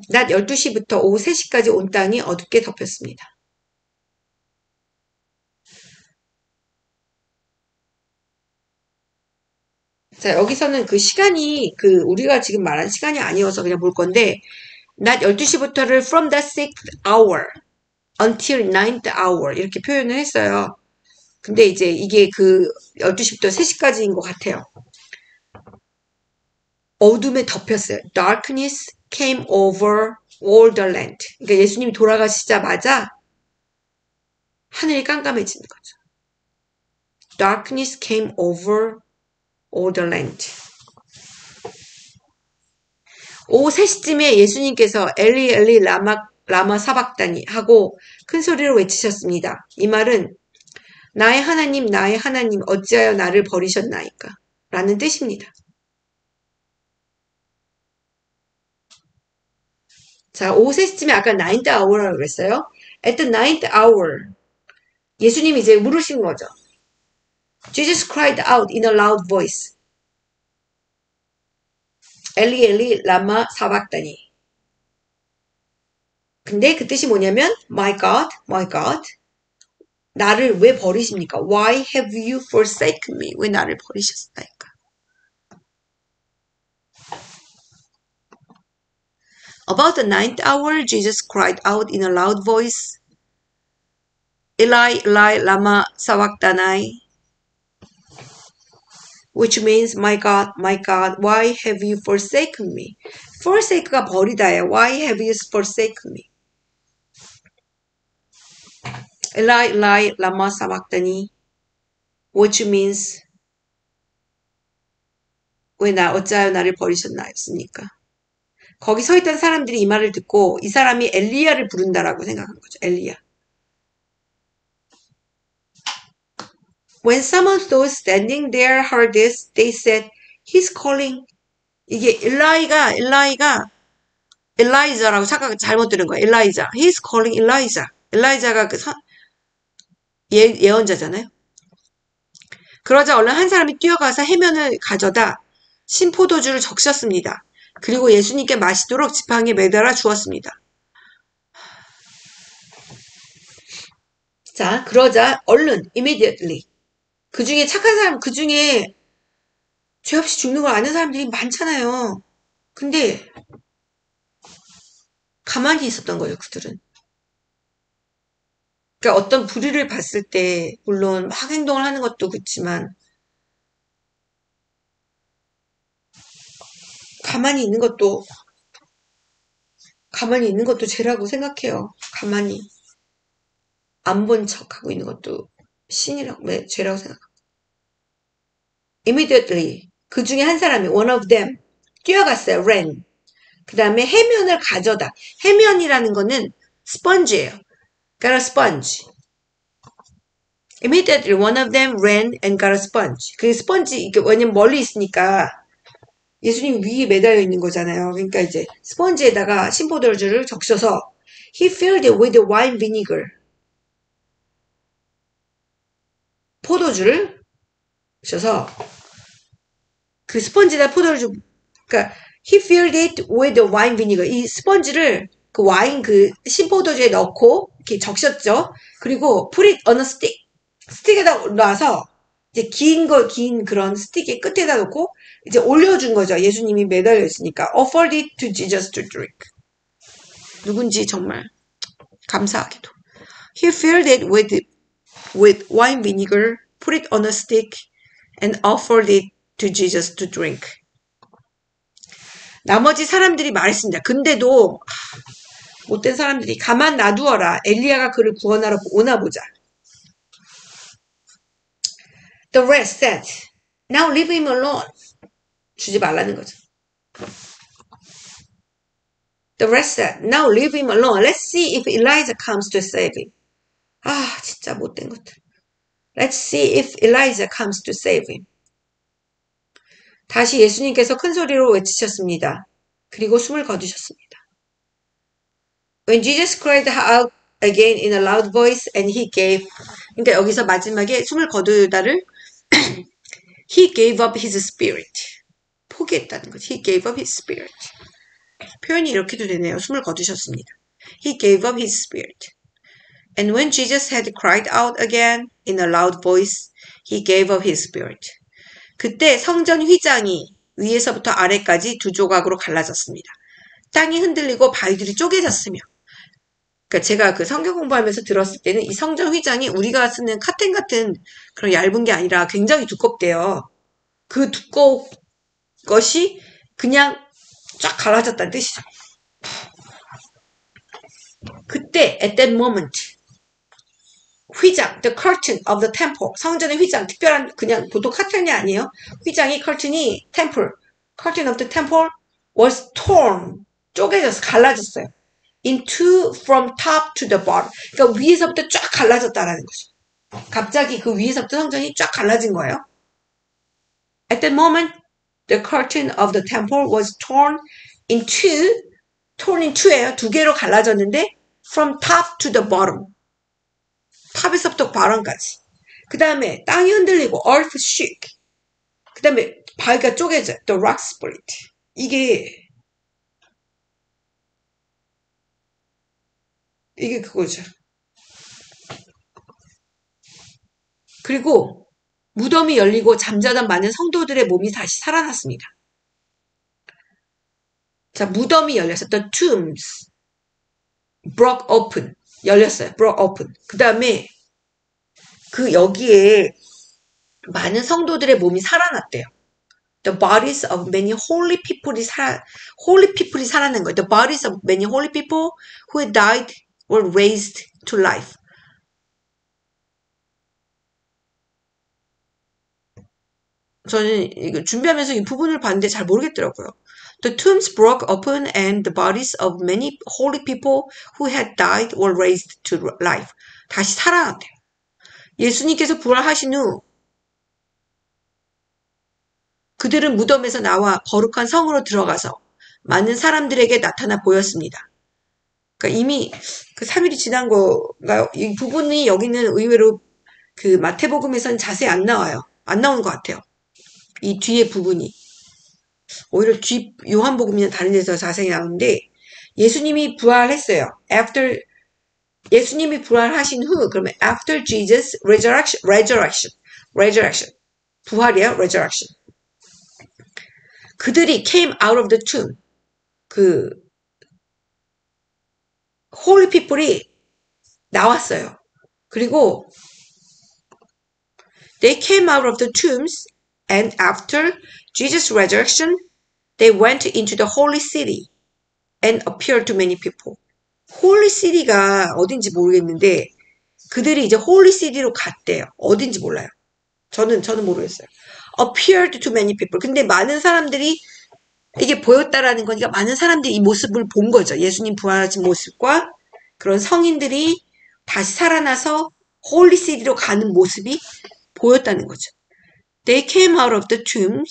낮 12시부터 오후 3시까지 온 땅이 어둡게 덮였습니다. 자, 여기서는 그 시간이 우리가 지금 말한 시간이 아니어서 그냥 볼 건데, 낮 12시부터를 from the 6th hour until 9th hour 이렇게 표현을 했어요. 근데 이제 이게 12시부터 3시까지인 것 같아요. 어둠에 덮였어요. Darkness came over all the land. 그러니까 예수님이 돌아가시자마자 하늘이 깜깜해지는 거죠. Darkness came over all the land. 오후 3시쯤에 예수님께서 엘리 엘리 라마 사박다니 하고 큰 소리로 외치셨습니다. 이 말은 나의 하나님 어찌하여 나를 버리셨나이까? 라는 뜻입니다. 자, 오후 3시쯤에 아까 9th hour라고 그랬어요. At the 9th hour 예수님이 이제 물으신 거죠. Jesus cried out in a loud voice. 엘리 엘리 라마 사박다니. 근데 그 뜻이 뭐냐면 My God, 나를 왜 버리십니까? Why have you forsaken me? 왜 나를 버리셨나이까? About the 9th hour, Jesus cried out in a loud voice, Eli, Eli, lama sabachthani, which means, my God, why have you forsaken me? forsake가 버리다예요. Why have you forsaken me? Eli, Eli, lama sabachthani, which means, 어찌하여 나를 버리셨나였습니까? 거기 서 있던 사람들이 이 말을 듣고 이 사람이 엘리야를 부른다라고 생각한 거죠. 엘리야. When some of those standing there heard this, they said, He's calling. 이게 엘라이자라고 잘못 들은 거예요. 엘라이자. He's calling Elijah. 엘라이자가 예언자잖아요. 그러자 얼른 한 사람이 뛰어가서 해면을 가져다 신포도주를 적셨습니다. 그리고 예수님께 마시도록 지팡이에 매달아 주었습니다. 자, 그러자 얼른 immediately 그 중에 착한 사람, 그 중에 죄 없이 죽는 걸 아는 사람들이 많잖아요. 근데 가만히 있었던 거예요, 그들은. 그러니까 어떤 불의를 봤을 때 물론 막 행동을 하는 것도 그렇지만 가만히 있는 것도 죄라고 생각해요. 가만히 안 본 척하고 있는 것도 죄라고 생각합니다. Immediately 그 중에 한 사람이 one of them 뛰어갔어요. ran. 그 다음에 해면을 가져다. 해면이라는 거는 sponge예요. got a sponge. Immediately one of them ran and got a sponge. 그 스펀지 이게 왜냐면 멀리 있으니까 예수님 위에 매달려 있는 거잖아요. 그러니까 이제 스펀지에다가 신포도주를 적셔서 he filled it with wine vinegar. 포도주를 적셔서 그 스펀지에다 포도주 그러니까 he filled it with wine vinegar. 이 스펀지를 그 와인 그 신포도주에 넣고 이렇게 적셨죠. 그리고 put it on a stick. 스틱에다 놔서 이제 긴 그런 스틱의 끝에다 놓고 이제 올려준 거죠. 예수님이 매달려 있으니까. Offered it to Jesus to drink. 누군지 정말 감사하게도. He filled it with wine vinegar, put it on a stick, and offered it to Jesus to drink. 나머지 사람들이 말했습니다. 근데도 못된 사람들이 가만 놔두어라. 엘리야가 그를 구원하러 오나 보자. The rest said, now leave him alone. 주지 말라는 거죠. The rest said, now leave him alone. Let's see if Elijah comes to save him. 아, 진짜 못된 것들. Let's see if Elijah comes to save him. 다시 예수님께서 큰 소리로 외치셨습니다. 그리고 숨을 거두셨습니다. When Jesus cried out again in a loud voice and he gave, 그러니까 여기서 마지막에 숨을 거두다를 he gave up his spirit. 포기했다는 거지. He gave up his spirit. 표현이 이렇게도 되네요. 숨을 거두셨습니다. He gave up his spirit. And when Jesus had cried out again in a loud voice, he gave up his spirit. 그때 성전 휘장이 위에서부터 아래까지 두 조각으로 갈라졌습니다. 땅이 흔들리고 바위들이 쪼개졌으며, 그러니까 제가 그 성경 공부하면서 들었을 때는 이 성전 휘장이 우리가 쓰는 카텐 같은 그런 얇은 게 아니라 굉장히 두껍대요. 그 두꺼운 것이 그냥 쫙 갈라졌다는 뜻이죠. 그때 at that moment 휘장, the curtain of the temple, 성전의 휘장, 특별한 그냥 보통 커튼이 아니에요. 휘장이 curtain이 temple, curtain of the temple was torn, 쪼개져서 갈라졌어요. into from top to the bottom. 그러니까 위에서부터 쫙 갈라졌다라는 거죠. 갑자기 그 위에서부터 성전이 쫙 갈라진 거예요. At that moment, the curtain of the temple was torn into예요. 두 개로 갈라졌는데 from top to the bottom. 탑에서부터 bottom까지. 그 다음에 땅이 흔들리고 earth shook. 그 다음에 바위가 쪼개져. The rock split. 이게 그거죠. 그리고 무덤이 열리고 잠자던 많은 성도들의 몸이 다시 살아났습니다. 자, 무덤이 열렸어요. The tombs broke open. 열렸어요. broke open. 그 다음에 그 여기에 많은 성도들의 몸이 살아났대요. The bodies of many holy people이 살아난 거예요. The bodies of many holy people who had died were raised to life. 저는 이거 준비하면서 이 부분을 봤는데 잘 모르겠더라고요. The tombs broke open and the bodies of many holy people who had died were raised to life. 다시 살아났대요. 예수님께서 부활하신 후 그들은 무덤에서 나와 거룩한 성으로 들어가서 많은 사람들에게 나타나 보였습니다. 그러니까 이미 그 3일이 지난 거가요. 이 부분이 여기는 의외로 그 마태복음에서는 자세히 안 나와요. 안 나오는 것 같아요. 이 뒤에 부분이. 오히려 뒤 요한복음이나 다른 데서 자세히 나오는데 예수님이 부활했어요. 예수님이 부활하신 후 그러면 after Jesus resurrection. 부활이에요. resurrection. 그들이 came out of the tomb. 그 holy people이 나왔어요. 그리고 they came out of the tombs and after Jesus' resurrection they went into the holy city and appeared to many people. holy city가 어딘지 모르겠는데 그들이 이제 holy city로 갔대요. 어딘지 몰라요. 저는 모르겠어요. appeared to many people. 근데 많은 사람들이 이게 보였다라는 거니까 많은 사람들이 이 모습을 본 거죠. 예수님 부활하신 모습과 그런 성인들이 다시 살아나서 홀리 시티로 가는 모습이 보였다는 거죠. They came out of the tomb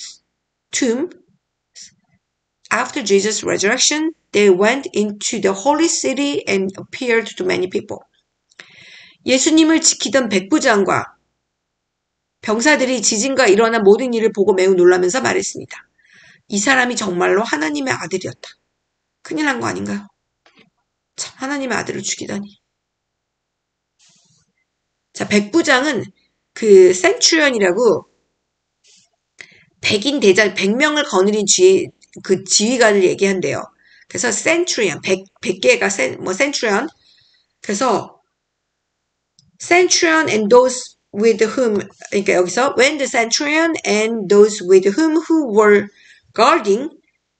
after Jesus' resurrection. They went into the holy city and appeared to many people. 예수님을 지키던 백부장과 병사들이 지진과 일어난 모든 일을 보고 매우 놀라면서 말했습니다. 이 사람이 정말로 하나님의 아들이었다. 큰일 난 거 아닌가요? 참, 하나님의 아들을 죽이다니. 자, 백부장은 그 센츄리언이라고 백인 대장 100명을 거느린 그 지휘관을 얘기한대요. 그래서 센츄리언 100개가 센츄리언. 그래서 centurion and those with whom, 그러니까 여기서 when the centurion and those with whom who were guarding,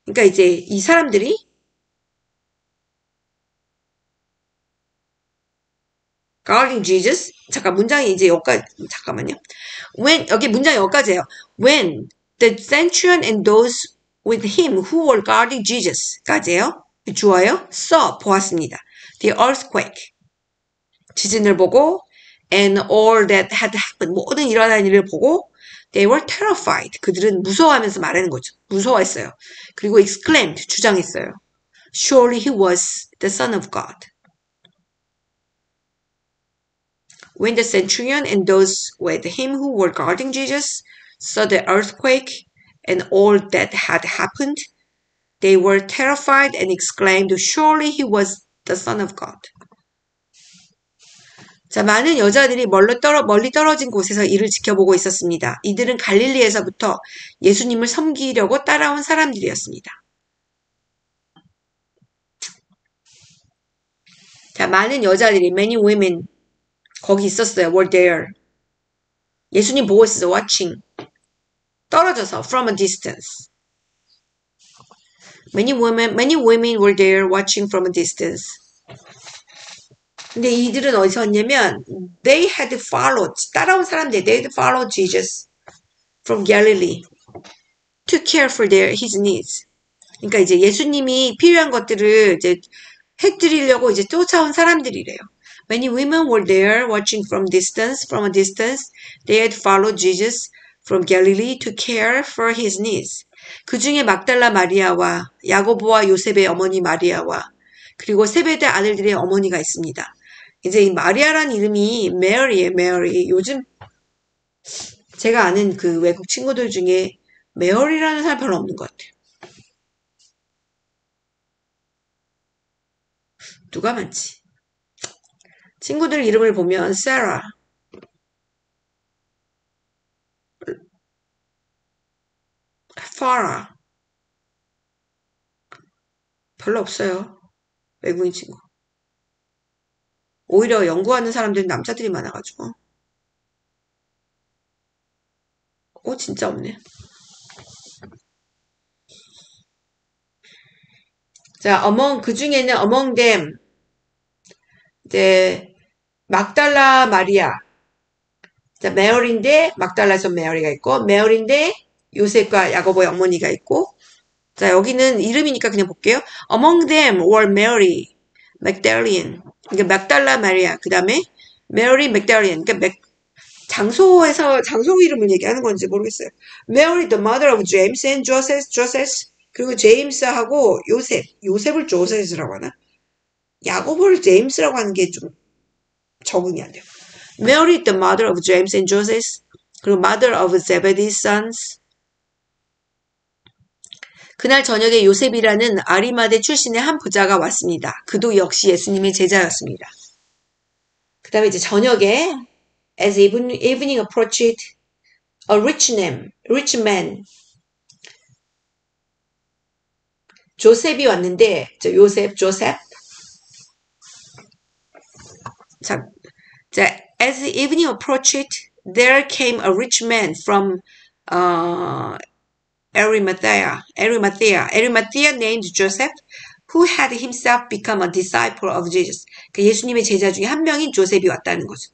그러니까 이제 이 사람들이 guarding Jesus. 잠깐 문장이 이제 여기까지, 잠깐만요. when, 여기 문장이 여기까지예요. when the centurion and those with him who were guarding Jesus까지예요. 주어요. saw 보았습니다. the earthquake. 지진을 보고 and all that had happened. 모든 일어난 일을 보고 they were terrified. 그들은 무서워하면서 말하는 거죠. 무서워했어요. 그리고 exclaimed, 주장했어요. Surely he was the Son of God. When the centurion and those with him who were guarding Jesus saw the earthquake and all that had happened, they were terrified and exclaimed, Surely he was the Son of God. 자, 많은 여자들이 멀리 떨어진 곳에서 이를 지켜보고 있었습니다. 이들은 갈릴리에서부터 예수님을 섬기려고 따라온 사람들이었습니다. 자, 많은 여자들이, many women, 거기 있었어요. were there. 예수님 보고 있었어요. watching. 떨어져서, from a distance. Many women were there watching from a distance. 근데 이들은 어디서 왔냐면 they had followed, 따라온 사람들, they had followed Jesus from Galilee to care for his needs. 그러니까 이제 예수님이 필요한 것들을 이제 해드리려고 이제 쫓아온 사람들이래요. Many women were there watching from a distance. They had followed Jesus from Galilee to care for his needs. 그 중에 막달라 마리아와 야고보와 요셉의 어머니 마리아와 그리고 세베대 아들들의 어머니가 있습니다. 이제 이 마리아라는 이름이 메리예요, 메리. 요즘 제가 아는 그 외국 친구들 중에 메리라는 사람 별로 없는 것 같아요. 누가 많지? 친구들 이름을 보면 세라, 파라 별로 없어요. 외국인 친구. 오히려 연구하는 사람들은 남자들이 많아가지고. 진짜 없네. 자, 그 중에는 among them, 이제, 막달라 마리아. 자, 메어리인데, 막달라에서 메어리가 있고, 메어리인데, 요셉과 야고보의 어머니가 있고, 자, 여기는 이름이니까 그냥 볼게요. Among them were Mary Magdalene. 그러니까 막달라 마리아. 그 다음에 Mary Magdalene. 그러니까 장소에서 장소 이름을 얘기하는 건지 모르겠어요. Mary the mother of James and Joseph. 그리고 제임스하고 요셉을 조세스라고 하나? 야고보를 제임스라고 하는 게 좀 적응이 안 돼요. Mary the mother of James and Joseph. 그리고 mother of Zebedee's sons. 그날 저녁에 요셉이라는 아리마대 출신의 한 부자가 왔습니다. 그도 역시 예수님의 제자였습니다. 그 다음에 이제 저녁에 as evening approached, a rich man, 조셉이 왔는데, 조셉. 자, as evening approached, there came a rich man from Arimathea named Joseph, who had himself become a disciple of Jesus. 그 예수님의 제자 중에 한 명인 조셉이 왔다는 거죠.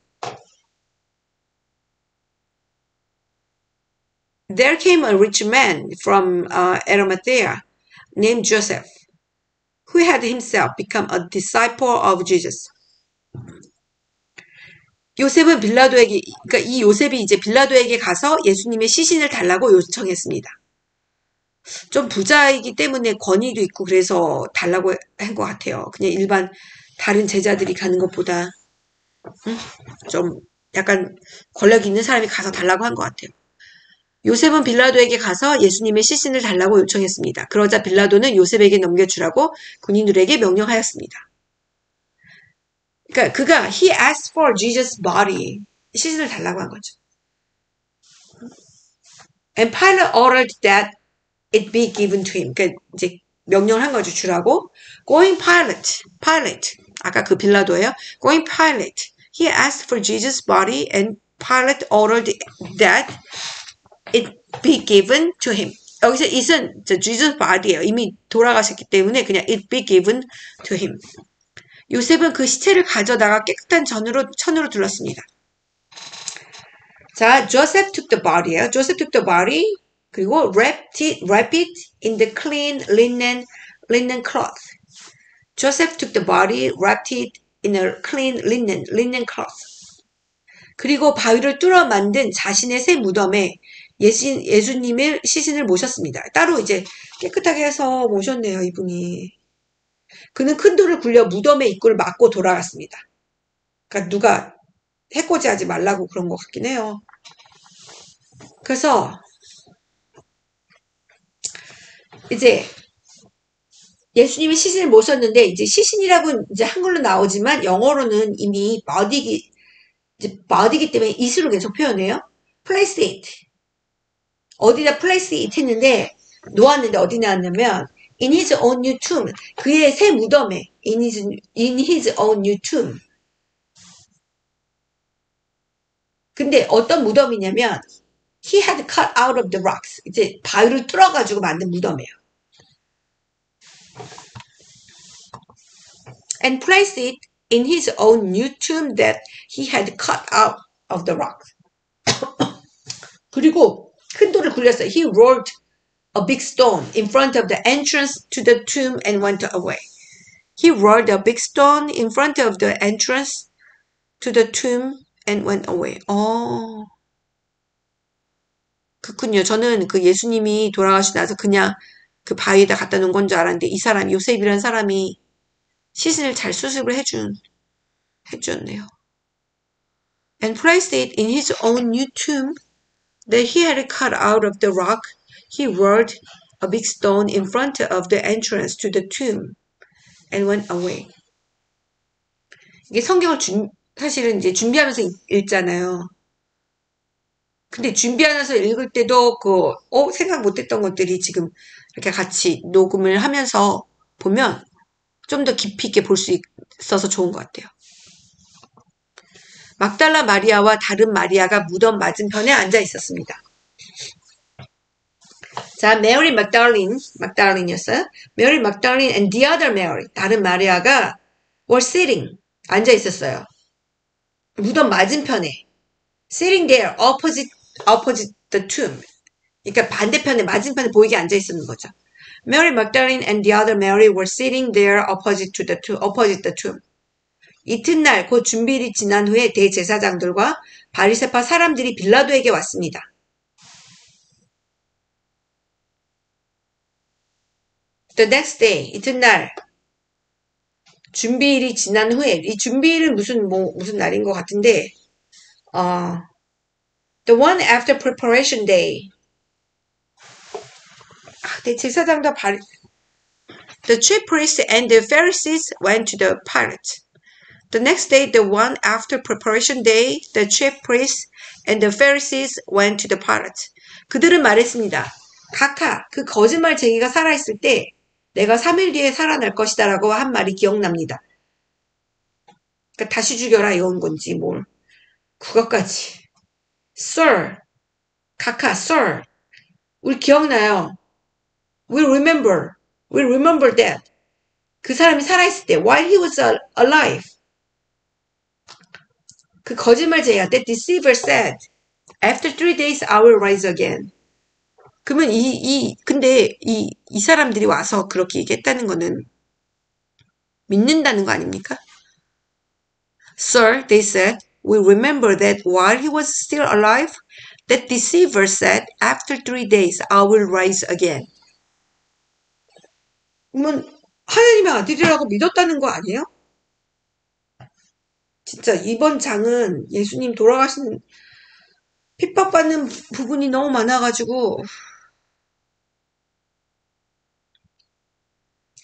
There came a rich man from Arimathea named Joseph, who had himself become a disciple of Jesus. 요셉은 그러니까 이 요셉이 이제 빌라도에게 가서 예수님의 시신을 달라고 요청했습니다. 좀 부자이기 때문에 권위도 있고 그래서 달라고 한 것 같아요. 그냥 일반 다른 제자들이 가는 것보다 좀 약간 권력 있는 사람이 가서 달라고 한 것 같아요. 요셉은 빌라도에게 가서 예수님의 시신을 달라고 요청했습니다. 그러자 빌라도는 요셉에게 넘겨주라고 군인들에게 명령하였습니다. 그러니까 he asked for Jesus' body. 시신을 달라고 한 거죠. And Pilate ordered that it be given to him. 그러니까 이제 명령한 거죠. 주라고. Going Pilate. 아까 그 빌라도예요. Going Pilate. He asked for Jesus' body and Pilate ordered that it be given to him. 여기서 it은 Jesus' body예요. 이미 돌아가셨기 때문에 그냥 it be given to him. 요셉은 그 시체를 가져다가 깨끗한 천으로 둘렀습니다. 자, Joseph took the body예요. Joseph took the body. 그리고 wrap it in the clean linen cloth. Joseph took the body, wrapped it in a clean linen cloth. 그리고 바위를 뚫어 만든 자신의 새 무덤에 예수님의 시신을 모셨습니다. 따로 이제 깨끗하게 해서 모셨네요, 이분이. 그는 큰 돌을 굴려 무덤의 입구를 막고 돌아갔습니다. 그러니까 누가 해코지하지 말라고 그런 것 같긴 해요. 그래서 이제 예수님이 시신을 모셨는데 이제 시신이라고 이제 한글로 나오지만 영어로는 이미 body이기 때문에 it으로 계속 표현해요. place it. 어디다 place it 했는데 놓았는데 어디 나왔냐면 in his own new tomb. 그의 새 무덤에 in his own new tomb. 근데 어떤 무덤이냐면 he had cut out of the rocks. 이제 바위를 뚫어가지고 만든 무덤이에요. And placed it in his own new tomb that he had cut out of the rocks. 그리고 큰 돌을 굴렸어요. He rolled a big stone in front of the entrance to the tomb and went away. He rolled a big stone in front of the entrance to the tomb and went away. 그렇군요. 저는 그 예수님이 돌아가시고 나서 그냥 그 바위에다 갖다 놓은 건 줄 알았는데 이 사람 요셉이라는 사람이 시신을 잘 수습을 해주었네요. And placed it in his own new tomb that he had cut out of the rock. He rolled a big stone in front of the entrance to the tomb and went away. 이게 성경을 사실은 이제 준비하면서 읽잖아요. 근데 준비하면서 읽을 때도 생각 못했던 것들이 지금 이렇게 같이 녹음을 하면서 보면 좀 더 깊이 있게 볼 수 있어서 좋은 것 같아요. 막달라 마리아와 다른 마리아가 무덤 맞은편에 앉아 있었습니다. 자, Mary Magdalene이었어요. Mary Magdalene and the other Mary, 다른 마리아가 were sitting, 앉아 있었어요. 무덤 맞은편에 sitting there opposite the tomb. 그러니까 반대편에 맞은편에 보이게 앉아 있었는 거죠. Mary Magdalene and the other Mary were sitting there opposite the tomb. 이튿날 곧 준비일이 지난 후에 대제사장들과 바리새파 사람들이 빌라도에게 왔습니다. The next day, 이튿날 준비일이 지난 후에 이 준비일은 무슨 날인 것 같은데 the one after preparation day. 대제사장과 The chief priests and the Pharisees went to the Pilate. The next day, the one after preparation day, the chief priests and the Pharisees went to the Pilate. 그들은 말했습니다. 각하, 그 거짓말쟁이가 살아있을 때 내가 3일 뒤에 살아날 것이다 라고 한 말이 기억납니다. 그러니까 다시 죽여라 이건 건지 뭘. 그것까지. Sir, 각하, Sir, 우리 기억나요. We remember that. 그 사람이 살아있을 때, while he was alive. 그 거짓말쟁이가 that deceiver said, after 3 days I will rise again. 그러면 근데 이 사람들이 와서 그렇게 얘기했다는 거는 믿는다는 거 아닙니까? Sir, they said, we remember that while he was still alive, that deceiver said, after 3 days I will rise again. 그러면 하나님의 아들이라고 믿었다는 거 아니에요? 진짜 이번 장은 예수님 돌아가신 핍박받는 부분이 너무 많아가지고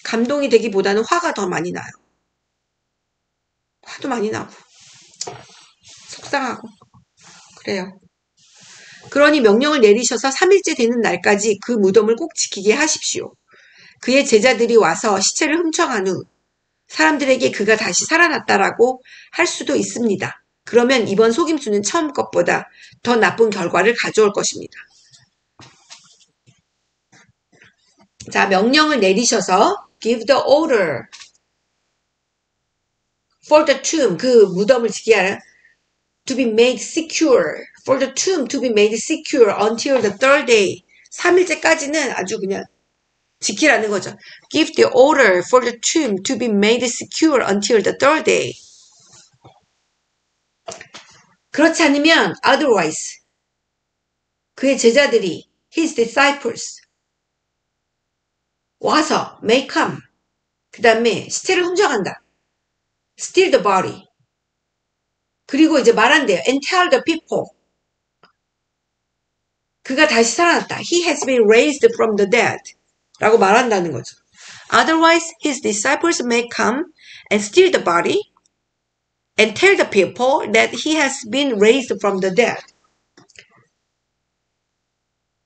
감동이 되기보다는 화가 더 많이 나요. 화도 많이 나고 속상하고 그래요. 그러니 명령을 내리셔서 3일째 되는 날까지 그 무덤을 꼭 지키게 하십시오. 그의 제자들이 와서 시체를 훔쳐간 후 사람들에게 그가 다시 살아났다라고 할 수도 있습니다. 그러면 이번 속임수는 처음 것보다 더 나쁜 결과를 가져올 것입니다. 자, 명령을 내리셔서 give the order for the tomb, 그 무덤을 지키게 하라. to be made secure, for the tomb to be made secure until the third day. 3일째까지는 아주 그냥 지키라는 거죠. Give the order for the tomb to be made secure until the third day. 그렇지 않으면 otherwise 그의 제자들이 his disciples 와서 may come 그 다음에 시체를 훔쳐간다. steal the body 그리고 이제 말한대요. and tell the people 그가 다시 살아났다. he has been raised from the dead 라고 말한다는 거죠. otherwise his disciples may come and steal the body and tell the people that he has been raised from the dead.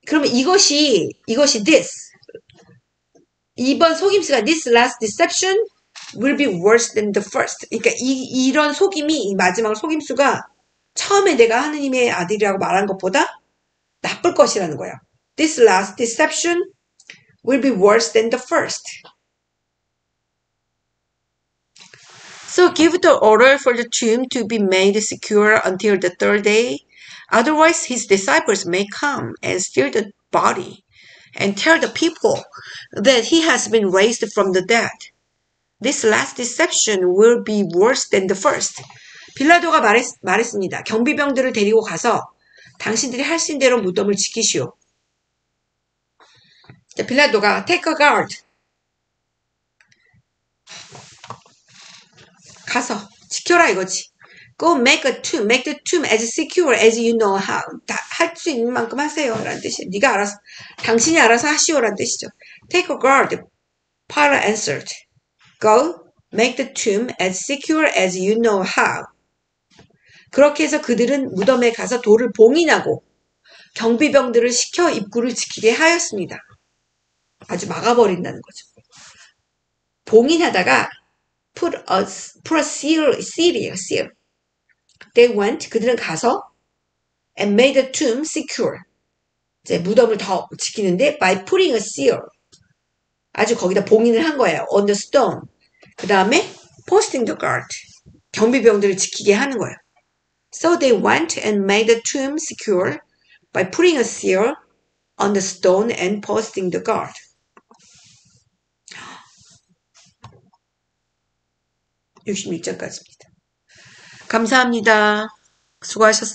그러면 이것이 this 이번 속임수가 this last deception will be worse than the first. 그러니까 이런 속임이 이 마지막 속임수가 처음에 내가 하느님의 아들이라고 말한 것보다 나쁠 것이라는 거예요. This last deception will be worse than the first. So give the order for the tomb to be made secure until the third day. Otherwise his disciples may come and steal the body and tell the people that he has been raised from the dead. This last deception will be worse than the first. 빌라도가 말했습니다. 경비병들을 데리고 가서 당신들이 하신 대로 무덤을 지키시오. 빌라도가 take a guard. 가서 지켜라 이거지. Go make the tomb as secure as you know how. 다 할 수 있는 만큼 하세요. 라는 뜻이에요. 네가 알아서, 당신이 알아서 하시오라는 뜻이죠. Take a guard. Pilate answered. Go make the tomb as secure as you know how. 그렇게 해서 그들은 무덤에 가서 돌을 봉인하고 경비병들을 시켜 입구를 지키게 하였습니다. 아주 막아버린다는 거죠. 봉인하다가 put a seal이에요, seal. They went, 그들은 가서 and made the tomb secure. 이제 무덤을 더 지키는데 by putting a seal. 아주 거기다 봉인을 한 거예요. on the stone. 그 다음에 posting the guard. 경비병들을 지키게 하는 거예요. So they went and made the tomb secure by putting a seal on the stone and posting the guard. 66장까지입니다. 감사합니다. 수고하셨습니다.